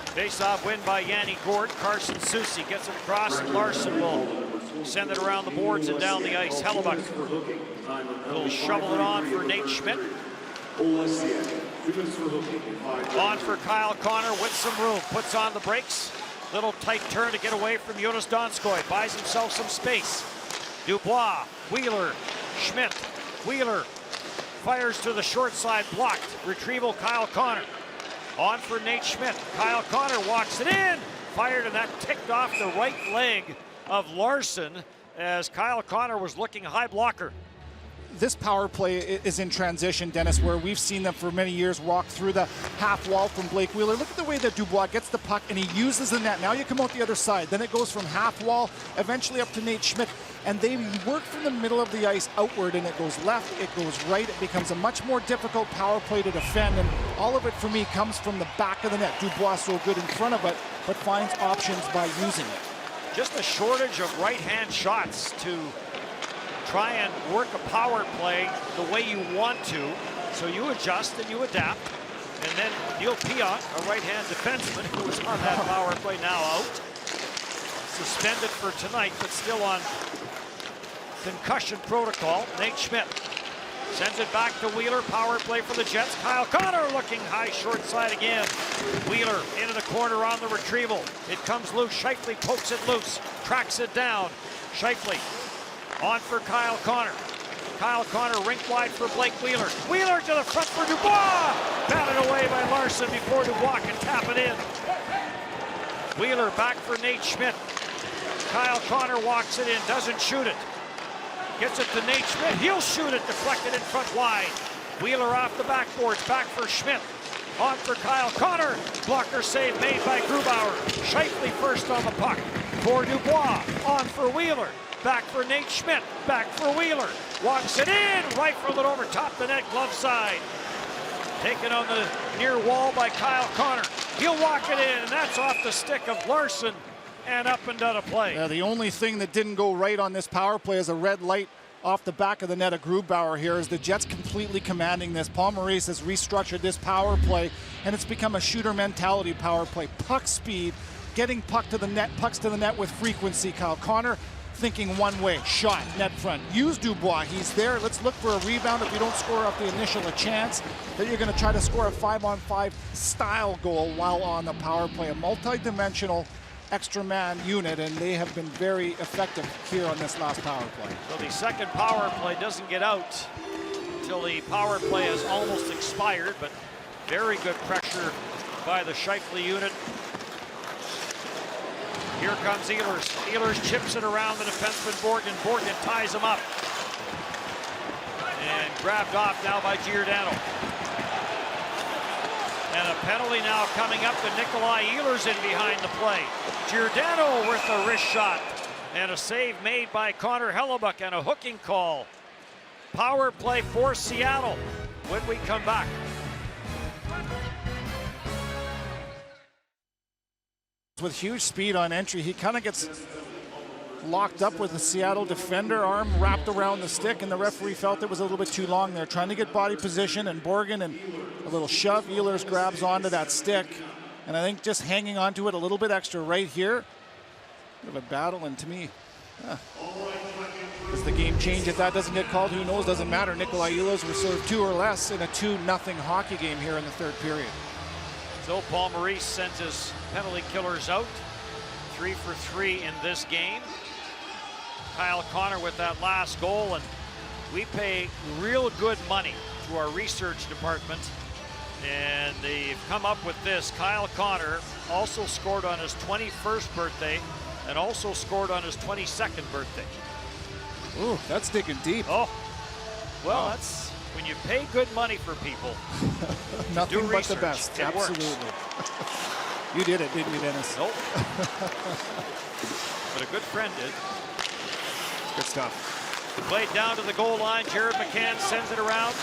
Face-off win by Yanni Gord. Carson Soucy gets it across, and Larson will send it around the boards and down the ice. Hellebuck will shovel it on for Nate Schmidt. On for Kyle Connor with some room. Puts on the brakes. Little tight turn to get away from Jonas Donskoy. Buys himself some space. Dubois, Wheeler, Schmidt, Wheeler. Fires to the short side, blocked. Retrieval, Kyle Connor. On for Nate Schmidt. Kyle Connor walks it in. Fired, and that ticked off the right leg of Larson as Kyle Connor was looking high blocker. This power play is in transition, Dennis, where we've seen them for many years walk through the half wall from Blake Wheeler. Look at the way that Dubois gets the puck, and he uses the net. Now you come out the other side. Then it goes from half wall, eventually up to Nate Schmidt. And they work from the middle of the ice outward, and it goes left, it goes right. It becomes a much more difficult power play to defend, and all of it for me comes from the back of the net. Dubois so good in front of it, but finds options by using it. Just a shortage of right-hand shots to try and work a power play the way you want to. So you adjust and you adapt. And then Neil Piot, a right-hand defenseman who was on that power play, now out. Suspended for tonight, but still on concussion protocol. Nate Schmidt sends it back to Wheeler. Power play for the Jets. Kyle Connor looking high short side again. Wheeler into the corner on the retrieval. It comes loose. Scheifele pokes it loose. Tracks it down. Scheifele on for Kyle Connor. Kyle Connor rink wide for Blake Wheeler. Wheeler to the front for Dubois. Batted away by Larson before Dubois can tap it in. Wheeler back for Nate Schmidt. Kyle Connor walks it in, doesn't shoot it. Gets it to Nate Schmidt. He'll shoot it, deflected in front wide. Wheeler off the backboards, back for Schmidt. On for Kyle Connor. Blocker save made by Grubauer. Scheifele first on the puck for Dubois. On for Wheeler. Back for Nate Schmidt. Back for Wheeler. Walks it in. Rifled it over top the net, glove side. Taken on the near wall by Kyle Connor. He'll walk it in, and that's off the stick of Larson. and up and done a play. The only thing that didn't go right on this power play is a red light off the back of the net of Grubauer here, as the Jets completely commanding this. Paul Maurice has restructured this power play, and it's become a shooter mentality power play. Puck speed, getting pucks to the net with frequency. Kyle Connor thinking one way, shot, net front. Use Dubois, he's there. Let's look for a rebound. If you don't score off the initial, a chance that you're going to try to score a 5-on-5 style goal while on the power play. A multi-dimensional extra man unit, and they have been very effective here on this last power play. So the second power play doesn't get out until the power play has almost expired, but very good pressure by the Scheifele unit. Here comes Ehlers. Ehlers chips it around the defenseman Borgen. Borgen ties him up. And grabbed off now by Giordano. And a penalty now coming up to Nikolai Ehlers in behind the play. Giordano with a wrist shot. And a save made by Connor Hellebuck and a hooking call. Power play for Seattle when we come back. With huge speed on entry, he kind of gets locked up with the Seattle defender, arm wrapped around the stick, and the referee felt it was a little bit too long there, trying to get body position, and Borgen and a little shove. Ehlers grabs onto that stick, and I think just hanging onto it a little bit extra right here. Bit of a battle, and to me, does the game change if that doesn't get called? Who knows? Doesn't matter. Nikolai Ehlers was served 2 or less in a 2-0 hockey game here in the third period. So Paul Maurice sends his penalty killers out. 3 for 3 in this game. Kyle Connor with that last goal, and we pay real good money to our research department, and they've come up with this. Kyle Connor also scored on his 21st birthday and also scored on his 22nd birthday. Ooh, that's digging deep. Oh, well, that's when you pay good money for people. Nothing but research, the best. it Absolutely. You did it, didn't you, Dennis? Nope. But a good friend did. Good stuff. Played down to the goal line. Jared McCann sends it around.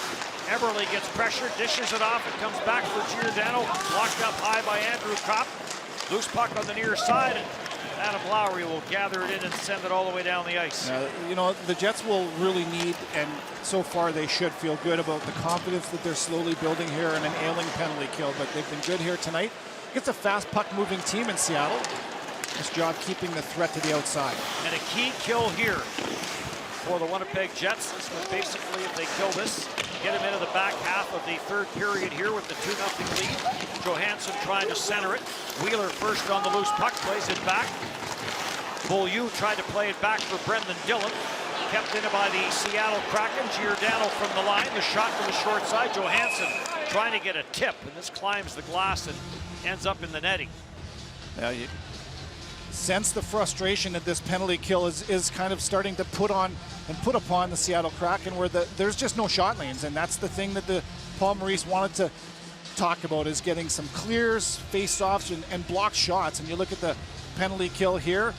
Eberle gets pressured, dishes it off. It comes back for Giordano. Blocked up high by Andrew Kopp. Loose puck on the near side, and Adam Lowry will gather it in and send it all the way down the ice. You know, the Jets will really need, and so far they should feel good about the confidence that they're slowly building here in an ailing penalty kill, but they've been good here tonight. It's a fast puck-moving team in Seattle. Nice job keeping the threat to the outside. And a key kill here for the Winnipeg Jets. This was basically, if they kill this, get him into the back half of the third period here with the 2-0 lead. Johansson trying to center it. Wheeler first on the loose puck, plays it back. Beaulieu tried to play it back for Brendan Dillon. Kept in by the Seattle Kraken. Giordano from the line. The shot to the short side. Johansson trying to get a tip, and this climbs the glass and ends up in the netting. Yeah, you sense the frustration that this penalty kill is kind of starting to put upon the Seattle Kraken, where there's just no shot lanes, and that's the thing that the Paul Maurice wanted to talk about, is getting some clears, face-offs, and block shots. And you look at the penalty kill here,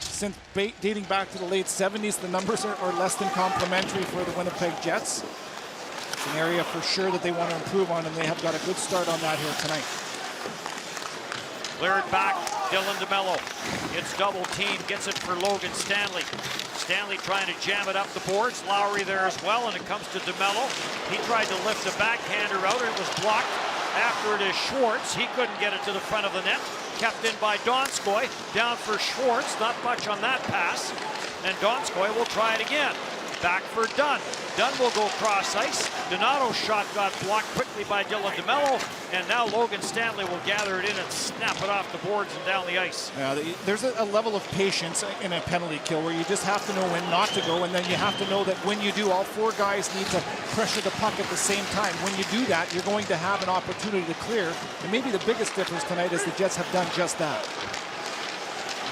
since dating back to the late 70s, the numbers are less than complimentary for the Winnipeg Jets. It's an area for sure that they want to improve on, and they have got a good start on that here tonight. Cleared back, Dylan DeMello. It's double team, gets it for Logan Stanley. Stanley trying to jam it up the boards. Lowry there as well, and it comes to DeMello. He tried to lift a backhander out, and it was blocked. After it is Schwartz, he couldn't get it to the front of the net. Kept in by Donskoy, down for Schwartz, not much on that pass. And Donskoy will try it again. Back for Dunn. Dunn will go cross ice. Donato's shot got blocked quickly by Dylan DeMello, and now Logan Stanley will gather it in and snap it off the boards and down the ice. There's a level of patience in a penalty kill where you just have to know when not to go, and then you have to know that when you do, all 4 guys need to pressure the puck at the same time. When you do that, you're going to have an opportunity to clear, and maybe the biggest difference tonight is the Jets have done just that.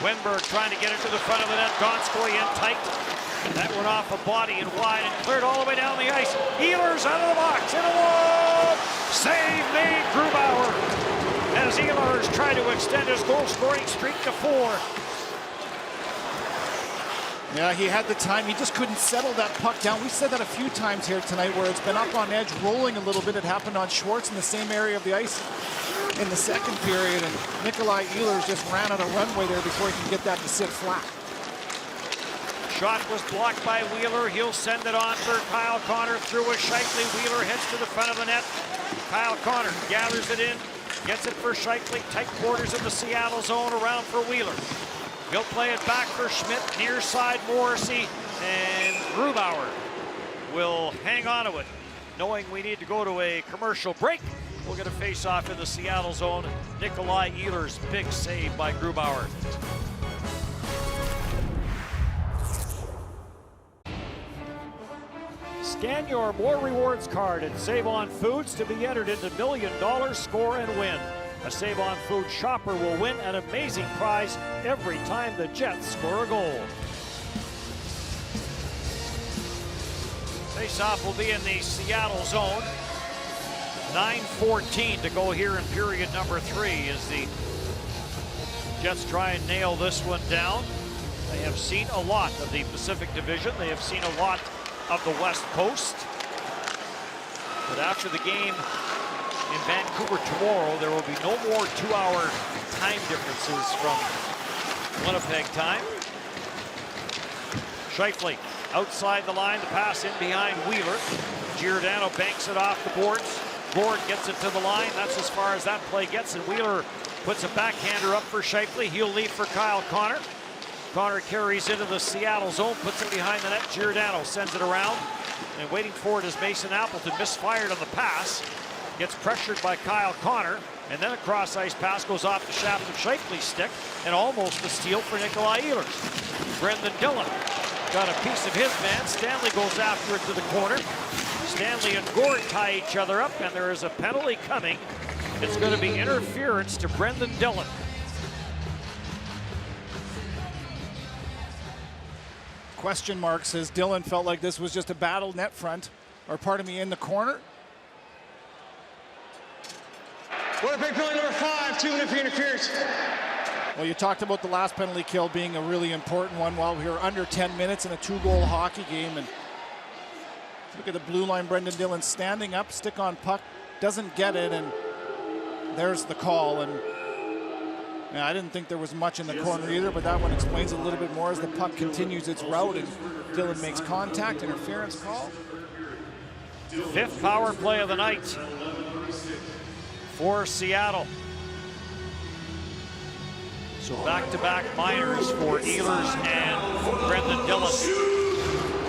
Wenberg trying to get it to the front of the net. Donskoy in tight. That went off a body and wide and cleared all the way down the ice. Ehlers out of the box, in a wall. Save made Grubauer as Ehlers tried to extend his goal-scoring streak to 4. Yeah, he had the time. He just couldn't settle that puck down. We've said that a few times here tonight, where it's been up on edge, rolling a little bit. It happened on Schwartz in the same area of the ice. in the second period, and Nikolai Ehlers just ran out of runway there before he can get that to sit flat. Shot was blocked by Wheeler. He'll send it on for Kyle Connor through with Scheifele. Wheeler heads to the front of the net. Kyle Connor gathers it in, gets it for Scheifele. Tight quarters in the Seattle zone around for Wheeler. He'll play it back for Schmidt. Near side Morrissey, and Grubauer will hang on to it, knowing we need to go to a commercial break. We'll get a face-off in the Seattle zone. Nikolai Ehlers, big save by Grubauer. Scan your More Rewards card and Save On Foods to be entered into $1 Million Score and Win. A Save On Foods shopper will win an amazing prize every time the Jets score a goal. Face-off will be in the Seattle zone. 9:14 to go here in period number 3 as the Jets try and nail this one down. They have seen a lot of the Pacific Division. They have seen a lot of the West Coast. But after the game in Vancouver tomorrow, there will be no more 2-hour time differences from Winnipeg time. Scheifele outside the line, the pass in behind Wheeler. Giordano banks it off the boards. Gord gets it to the line. That's as far as that play gets, and Wheeler puts a backhander up for Scheifele. He'll leave for Kyle Connor. Connor carries into the Seattle zone, puts it behind the net. Giordano sends it around, and waiting for it is Mason Appleton. Misfired on the pass. Gets pressured by Kyle Connor, and then a cross-ice pass goes off the shaft of Scheifele's stick, and almost a steal for Nikolai Ehlers. Brendan Dillon got a piece of his man. Stanley goes after it to the corner. Stanley and Gord tie each other up, and there is a penalty coming. It's going to be interference to Brendan Dillon. Question mark says Dillon felt like this was just a battle net front, or pardon me, in the corner. Winnipeg penalty number 5, 2-minute interference. Well, you talked about the last penalty kill being a really important one. While we were under 10 minutes in a 2-goal hockey game, and look at the blue line. Brendan Dillon standing up, stick on puck, doesn't get it, and there's the call. And yeah, I didn't think there was much in the corner either, but that one explains a little bit more as the puck continues its route and Dillon makes contact. Interference call. 5th power play of the night for Seattle. So back-to-back minors for Ehlers and Brendan Dillon.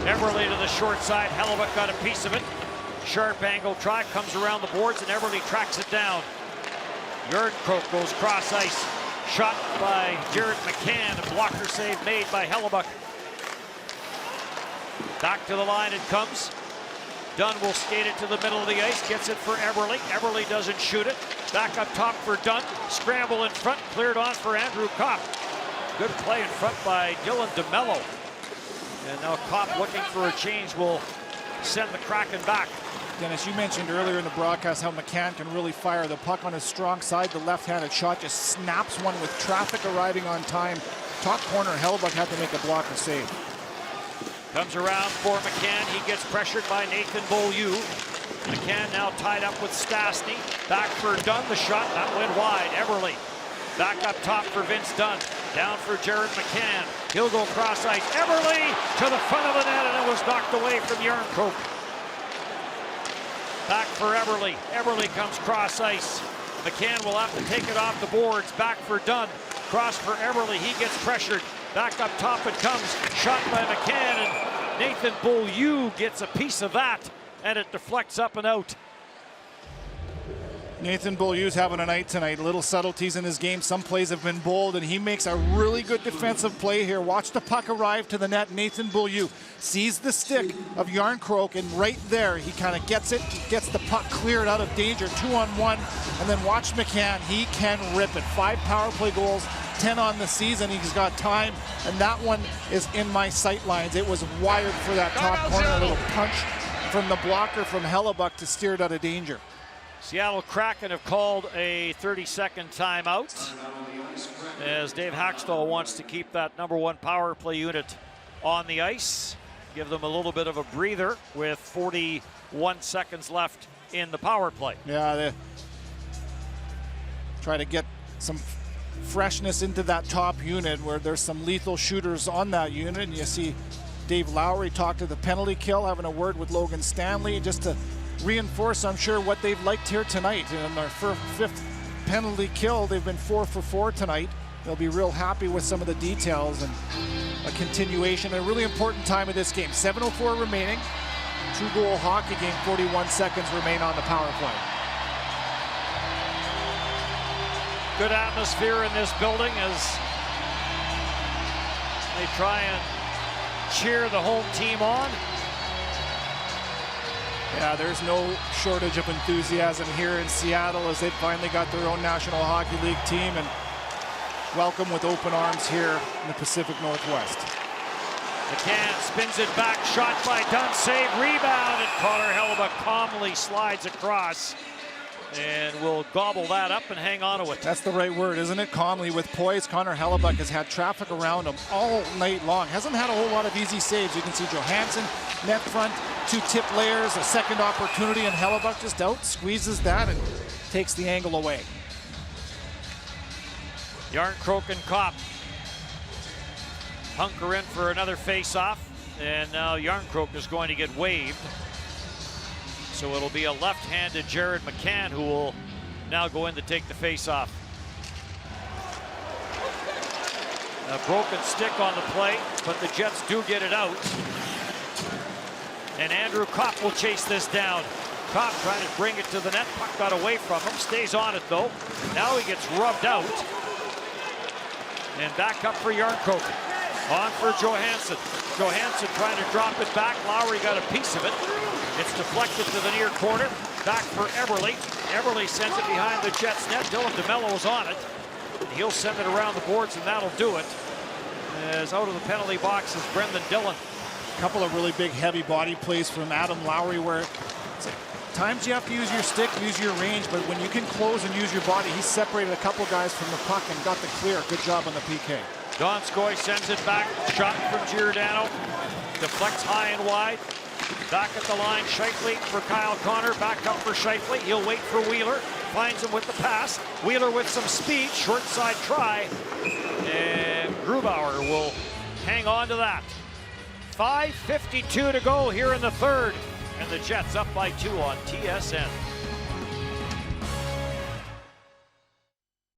Eberle to the short side. Hellebuck got a piece of it. Sharp angle try, comes around the boards, and Eberle tracks it down. Yarncroke goes cross ice. Shot by Jared McCann. A blocker save made by Hellebuck. Back to the line it comes. Dunn will skate it to the middle of the ice. Gets it for Eberle. Eberle doesn't shoot it. Back up top for Dunn. Scramble in front. Cleared on for Andrew Kopp. Good play in front by Dylan DeMello. And now Kopp looking for a change will send the Kraken back. Dennis, you mentioned earlier in the broadcast how McCann can really fire the puck on his strong side. The left-handed shot just snaps one with traffic arriving on time. Top corner, Hellebuck had to make a blocker save. Comes around for McCann. He gets pressured by Nathan Beaulieu. McCann now tied up with Stastny. Back for Dunn. The shot, that went wide. Eberle back up top for Vince Dunn. Down for Jared McCann. He'll go cross ice. Eberle to the front of the net, and it was knocked away from Yarncroke. Back for Eberle. Eberle comes cross ice. McCann will have to take it off the boards. Back for Dunn. Cross for Eberle. He gets pressured. Back up top it comes. Shot by McCann, and Nathan Beaulieu gets a piece of that, and it deflects up and out. Nathan Beaulieu's having a night tonight. Little subtleties in his game. Some plays have been bold, and he makes a really good defensive play here. Watch the puck arrive to the net. Nathan Beaulieu sees the stick of Yarncroke, and right there he kind of gets it, gets the puck cleared out of danger, 2-on-1, and then watch McCann. He can rip it. 5 power play goals, 10 on the season. He's got time, and that one is in my sight lines. It was wired for that top corner. A little punch from the blocker from Hellebuck to steer it out of danger. Seattle Kraken have called a 30-second timeout as Dave Haxtell wants to keep that #1 power play unit on the ice. Give them a little bit of a breather with 41 seconds left in the power play. Yeah, try to get some freshness into that top unit where there's some lethal shooters on that unit. And you see Dave Lowry talk to the penalty kill, having a word with Logan Stanley just to reinforce, I'm sure, what they've liked here tonight. In their fifth penalty kill, they've been 4 for 4 tonight. They'll be real happy with some of the details and a continuation. A really important time of this game. 7:04 remaining. 2-goal hockey game, 41 seconds remain on the power play. Good atmosphere in this building as they try and cheer the home team on. Yeah, there's no shortage of enthusiasm here in Seattle as they've finally got their own National Hockey League team and welcome with open arms here in the Pacific Northwest. McCann spins it back, shot by Dunn, save, rebound, and Connor Hellebuyck calmly slides across and will gobble that up and hang on to it. That's the right word, isn't it? Calmly with poise. Connor Hellebuyck has had traffic around him all night long. Hasn't had a whole lot of easy saves. You can see Johansson, net front, 2 tip layers, a second opportunity, and Hellebuyck just out, squeezes that and takes the angle away. Yarncroke and Kopp hunker in for another face-off, and now Yarncroke is going to get waved. So it'll be a left-handed Jared McCann who will now go in to take the face-off. A broken stick on the play, but the Jets do get it out. And Andrew Kopp will chase this down. Kopp trying to bring it to the net. Puck got away from him. Stays on it, though. Now he gets rubbed out. And back up for Yarncroke. On for Johansson. Johansson trying to drop it back. Lowry got a piece of it. It's deflected to the near corner. Back for Eberle. Eberle sends it behind the Jets net. Dylan DeMello is on it. He'll send it around the boards, and that'll do it. As out of the penalty box is Brendan Dillon. A couple of really big heavy body plays from Adam Lowry where times you have to use your stick, use your range, but when you can close and use your body, he separated a couple guys from the puck and got the clear. Good job on the PK. Donskoy sends it back. Shot from Giordano. Deflects high and wide. Back at the line, Scheifele for Kyle Connor. Back up for Scheifele. He'll wait for Wheeler. Finds him with the pass. Wheeler with some speed. Short side try. And Grubauer will hang on to that. 5:52 to go here in the third. And the Jets up by 2 on TSN.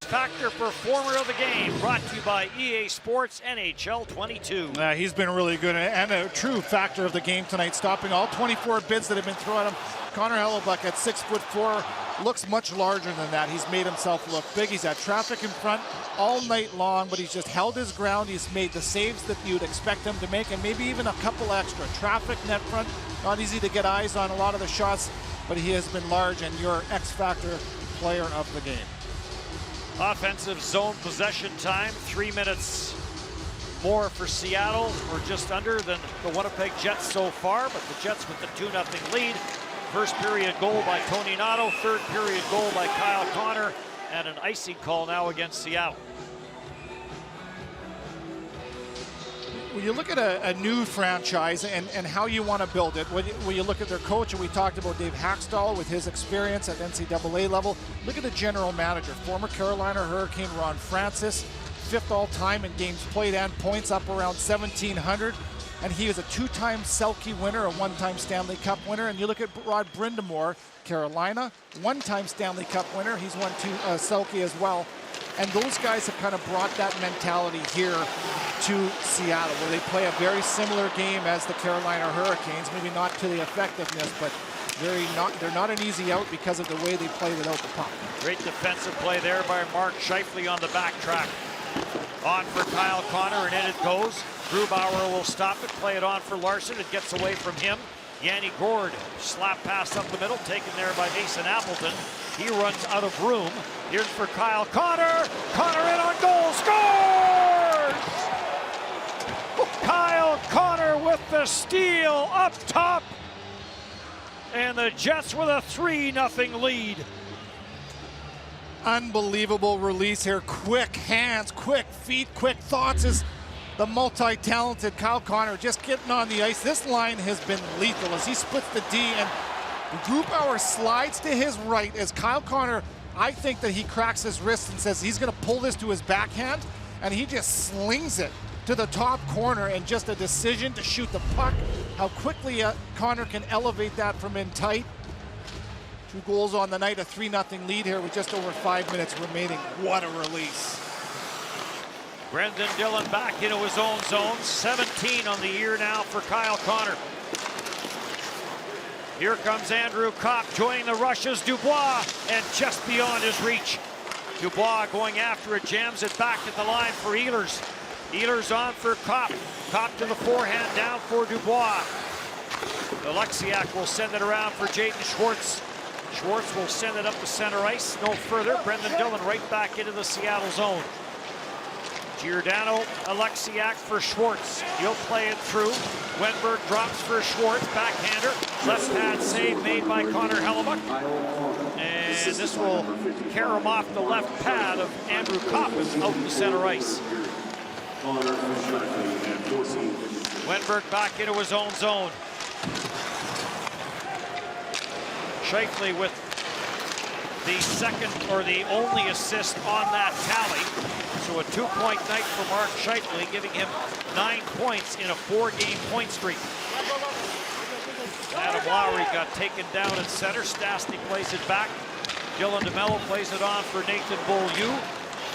Factor Performer of the Game, brought to you by EA Sports NHL 22. He's been really good and a true factor of the game tonight, stopping all 24 bids that have been thrown at him. Connor Hellebuyck at 6'4", looks much larger than that. He's made himself look big. He's had traffic in front all night long, but he's just held his ground. He's made the saves that you'd expect him to make, and maybe even a couple extra. Traffic net front, not easy to get eyes on a lot of the shots, but he has been large and your X-factor player of the game. Offensive zone possession time, 3 minutes more for Seattle, or just under, than the Winnipeg Jets so far, but the Jets with the 2-0 lead. First period goal by Tony Nato, third period goal by Kyle Connor, and an icing call now against Seattle. When you look at a new franchise and how you want to build it, when you look at their coach, and we talked about Dave Hackstall with his experience at NCAA level, look at the general manager, former Carolina Hurricane Ron Francis, 5th all-time in games played and points, up around 1,700. And he is a 2-time Selke winner, a 1-time Stanley Cup winner. And you look at Rod Brindamore, Carolina, 1-time Stanley Cup winner. He's won 2 Selke as well. And those guys have kind of brought that mentality here to Seattle, where they play a very similar game as the Carolina Hurricanes. Maybe not to the effectiveness, but they're not an easy out because of the way they play without the puck. Great defensive play there by Mark Scheifele on the backtrack. On for Kyle Connor, and in it goes. Grubauer will stop it, play it on for Larson. It gets away from him. Yanni Gourde, slap pass up the middle, taken there by Mason Appleton. He runs out of room. Here's for Kyle Connor. Connor in on goal, scores! Kyle Connor with the steal up top. And the Jets with a 3-0 lead. Unbelievable release here. Quick hands, quick feet, quick thoughts as the multi-talented Kyle Connor just getting on the ice. This line has been lethal as he splits the D, and Grubauer slides to his right as Kyle Connor I think that he cracks his wrist and says he's going to pull this to his backhand, and he just slings it to the top corner, and just a decision to shoot the puck. How quickly Connor can elevate that from in tight. 2 goals on the night, a 3-0 lead here with just over 5 minutes remaining. What a release. Brendan Dillon back into his own zone. 17 on the year now for Kyle Connor. Here comes Andrew Kopp joining the rushes. Dubois, and just beyond his reach. Dubois going after it, jams it back at the line for Ehlers. Ehlers on for Kopp. Kopp to the forehand, down for Dubois. Alexiak will send it around for Jaden Schwartz. Schwartz will send it up the center ice. No further. Brendan Dillon right back into the Seattle zone. Giordano, Alexiak for Schwartz. He'll play it through. Wenberg drops for Schwartz. Backhander. Left pad save made by Connor Hellebuck. And this will carry him off the left pad of Andrew Kopp out the center ice. Wenberg back into his own zone. Scheifele with the second or the only assist on that tally. So a 2-point night for Mark Scheifele, giving him 9 points in a 4-game point streak. Adam Lowry got taken down at center. Stastny plays it back. Dylan DeMello plays it on for Nathan Beaulieu.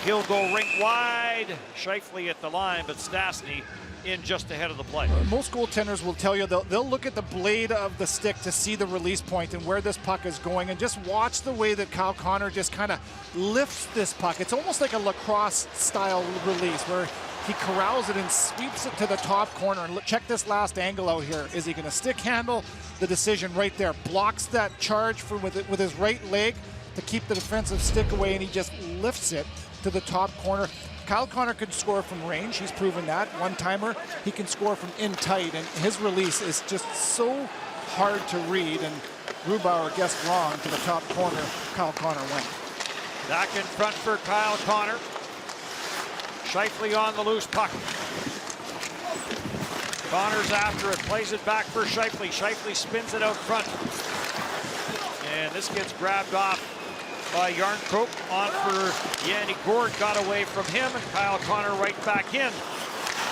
He'll go rink wide. Scheifele at the line, but Stastny in just ahead of the play. Most goaltenders will tell you they'll look at the blade of the stick to see the release point and where this puck is going, and just watch the way that Kyle Connor just kind of lifts this puck. It's almost like a lacrosse style release where he corrals it and sweeps it to the top corner. And check this last angle out here. Is he going to stick handle? The decision right there. Blocks that charge with his right leg to keep the defensive stick away, and he just lifts it to the top corner. Kyle Connor can score from range. He's proven that. One-timer. He can score from in tight, and his release is just so hard to read, and Grubauer guessed wrong to the top corner. Kyle Connor went. Back in front for Kyle Connor. Scheifele on the loose puck. Connor's after it, plays it back for Scheifele. Scheifele spins it out front. And this gets grabbed off by Yarncroke. On for Yanni Gourde, got away from him, and Kyle Connor right back in.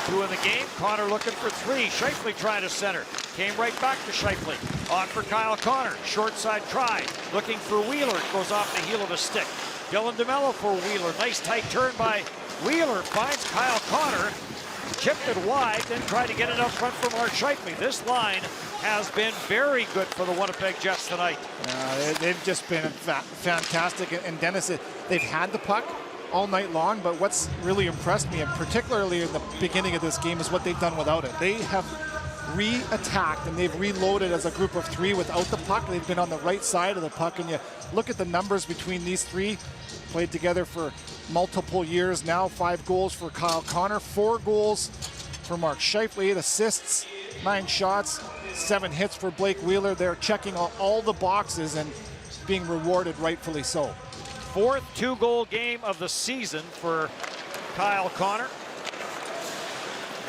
2 in the game. Connor looking for 3. Scheifele trying to center. Came right back to Scheifele. On for Kyle Connor. Short side try. Looking for Wheeler. Goes off the heel of the stick. Dylan DeMello for Wheeler. Nice tight turn by Wheeler. Finds Kyle Connor. Chipped it wide, then tried to get it up front for Mark Scheifele. This line has been very good for the Winnipeg Jets tonight. They've just been fantastic. And Dennis, they've had the puck all night long, but what's really impressed me, and particularly in the beginning of this game, is what they've done without it. They have re-attacked and they've reloaded as a group of 3 without the puck. They've been on the right side of the puck, and you look at the numbers between these 3. Played together for multiple years now. 5 goals for Kyle Connor, 4 goals for Mark Scheifele, 8 assists, 9 shots, 7 hits for Blake Wheeler. They're checking all the boxes and being rewarded rightfully so. 4th 2-goal game of the season for Kyle Connor.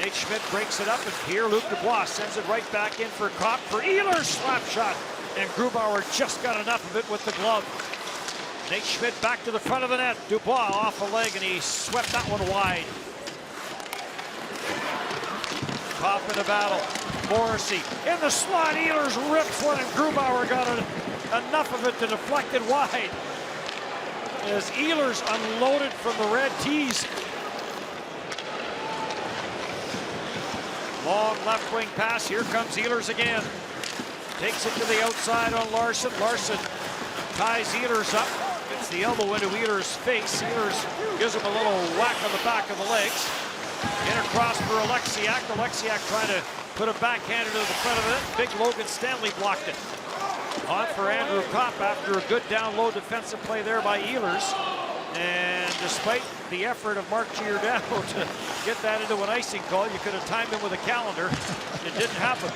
Nate Schmidt breaks it up, and Pierre-Luc Dubois sends it right back in for Kopp for Ehlers' slap shot, and Grubauer just got enough of it with the glove. Nate Schmidt back to the front of the net. Dubois off a leg, and he swept that one wide. Kopp in the battle. Morrissey in the slot. Ehlers rips one, and Grubauer got enough of it to deflect it wide. As Ehlers unloaded from the red tees. Long left wing pass. Here comes Ehlers again. Takes it to the outside on Larson. Larson ties Ehlers up. Gets the elbow into Wheeler's face. Ehlers gives him a little whack on the back of the legs. In across for Alexiak. Alexiak trying to put a backhander to the front of it. Big Logan Stanley blocked it. On for Andrew Kopp after a good down low defensive play there by Ehlers. And despite the effort of Mark Giordano to get that into an icing call, you could have timed him with a calendar. It didn't happen.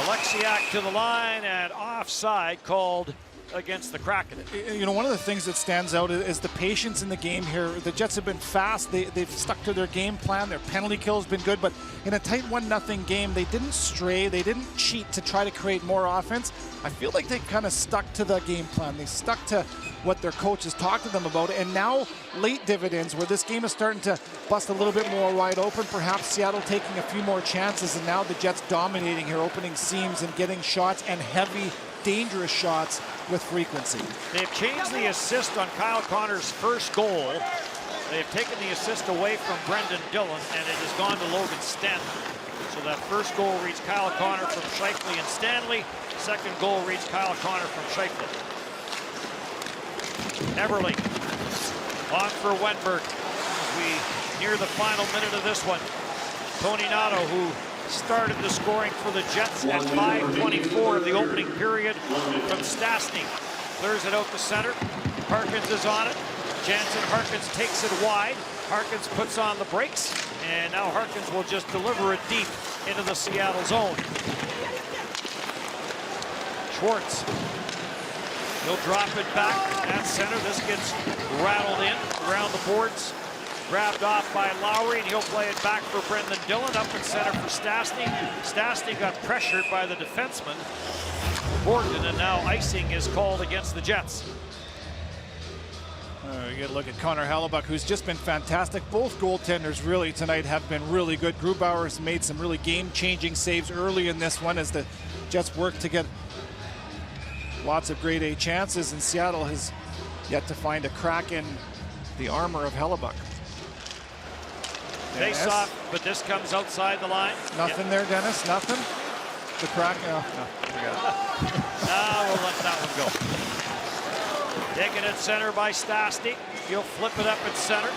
Alexiak to the line, and offside called against the Kraken. You know, one of the things that stands out is the patience in the game here. The Jets have been fast. They've stuck to their game plan. Their penalty kill has been good, but in a tight 1-0 game, they didn't stray. They didn't cheat to try to create more offense. I feel like they kind of stuck to the game plan. They stuck to what their coaches talked to them about, and now late dividends where this game is starting to bust a little bit more wide open. Perhaps Seattle taking a few more chances, and now the Jets dominating here, opening seams and getting shots, and heavy, dangerous shots with frequency. They've changed the assist on Kyle Connor's first goal. They've taken the assist away from Brendan Dillon, and it has gone to Logan Stanley. So that first goal reads Kyle Connor from Scheifele and Stanley. Second goal reads Kyle Connor from Scheifele. Everly on for Wenberg as we near the final minute of this one. Tony Nato, who started the scoring for the Jets at 5:24 of the opening period from Stastny. Clears it out to center. Harkins is on it. Jansen Harkins takes it wide. Harkins puts on the brakes, and now Harkins will just deliver it deep into the Seattle zone. Schwartz. He'll drop it back at center. This gets rattled in around the boards. Grabbed off by Lowry, and he'll play it back for Brendan Dillon. Up in center for Stastny. Stastny got pressured by the defenseman, Borden, and now icing is called against the Jets. You get a look at Connor Hellebuyck, who's just been fantastic. Both goaltenders really tonight have been really good. Grubauer's made some really game-changing saves early in this one as the Jets work to get lots of grade A chances, and Seattle has yet to find a crack in the armor of Hellebuyck. Face off, but this comes outside the line. Nothing there, Dennis, nothing? The crack, no, forget it. We'll let that one go. Taken at center by Stastny. He'll flip it up at center.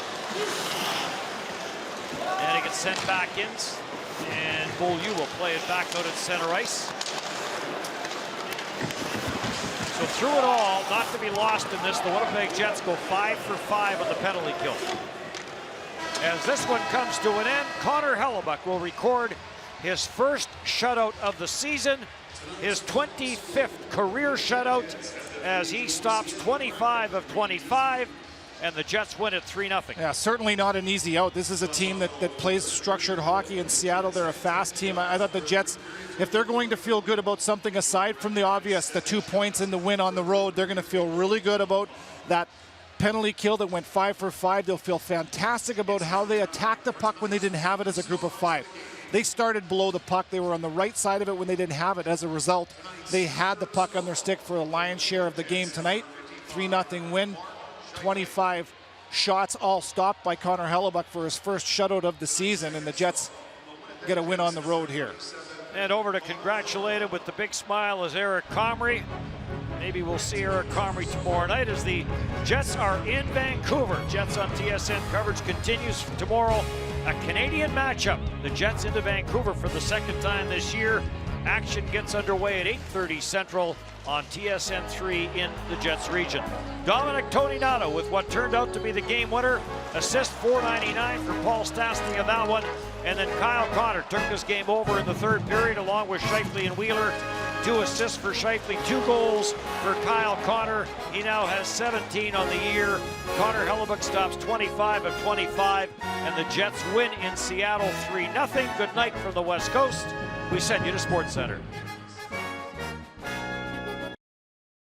And he gets sent back in. And Beaulieu will play it back out at center ice. So through it all, not to be lost in this, the Winnipeg Jets go 5 for 5 on the penalty kill. As this one comes to an end, Connor Hellebuyck will record his first shutout of the season, his 25th career shutout, as he stops 25 of 25, and the Jets win it 3-0. Yeah, certainly not an easy out. This is a team that plays structured hockey in Seattle. They're a fast team. I thought the Jets, if they're going to feel good about something aside from the obvious, the 2 points and the win on the road, they're going to feel really good about that penalty kill that went 5 for 5. They'll feel fantastic about how they attacked the puck when they didn't have it as a group of 5. They started below the puck. They were on the right side of it when they didn't have it. As a result, they had the puck on their stick for a lion's share of the game tonight. 3-0 win. 25 shots all stopped by Connor Hellebuyck for his first shutout of the season, and the Jets get a win on the road here. And over to congratulate him with the big smile is Eric Comrie. Maybe we'll see Eric Comrie tomorrow night as the Jets are in Vancouver. Jets on TSN coverage continues tomorrow. A Canadian matchup. The Jets into Vancouver for the second time this year. Action gets underway at 8:30 Central on TSN 3 in the Jets region. Dominic Toninato with what turned out to be the game winner. Assist $4.99 for Paul Stastny on that one. And then Kyle Connor took this game over in the third period along with Scheifele and Wheeler. 2 assists for Scheifele, 2 goals for Kyle Connor. He now has 17 on the year. Connor Hellebuyck stops 25 of 25, and the Jets win in Seattle 3-0. Good night from the West Coast. We send you to SportsCenter.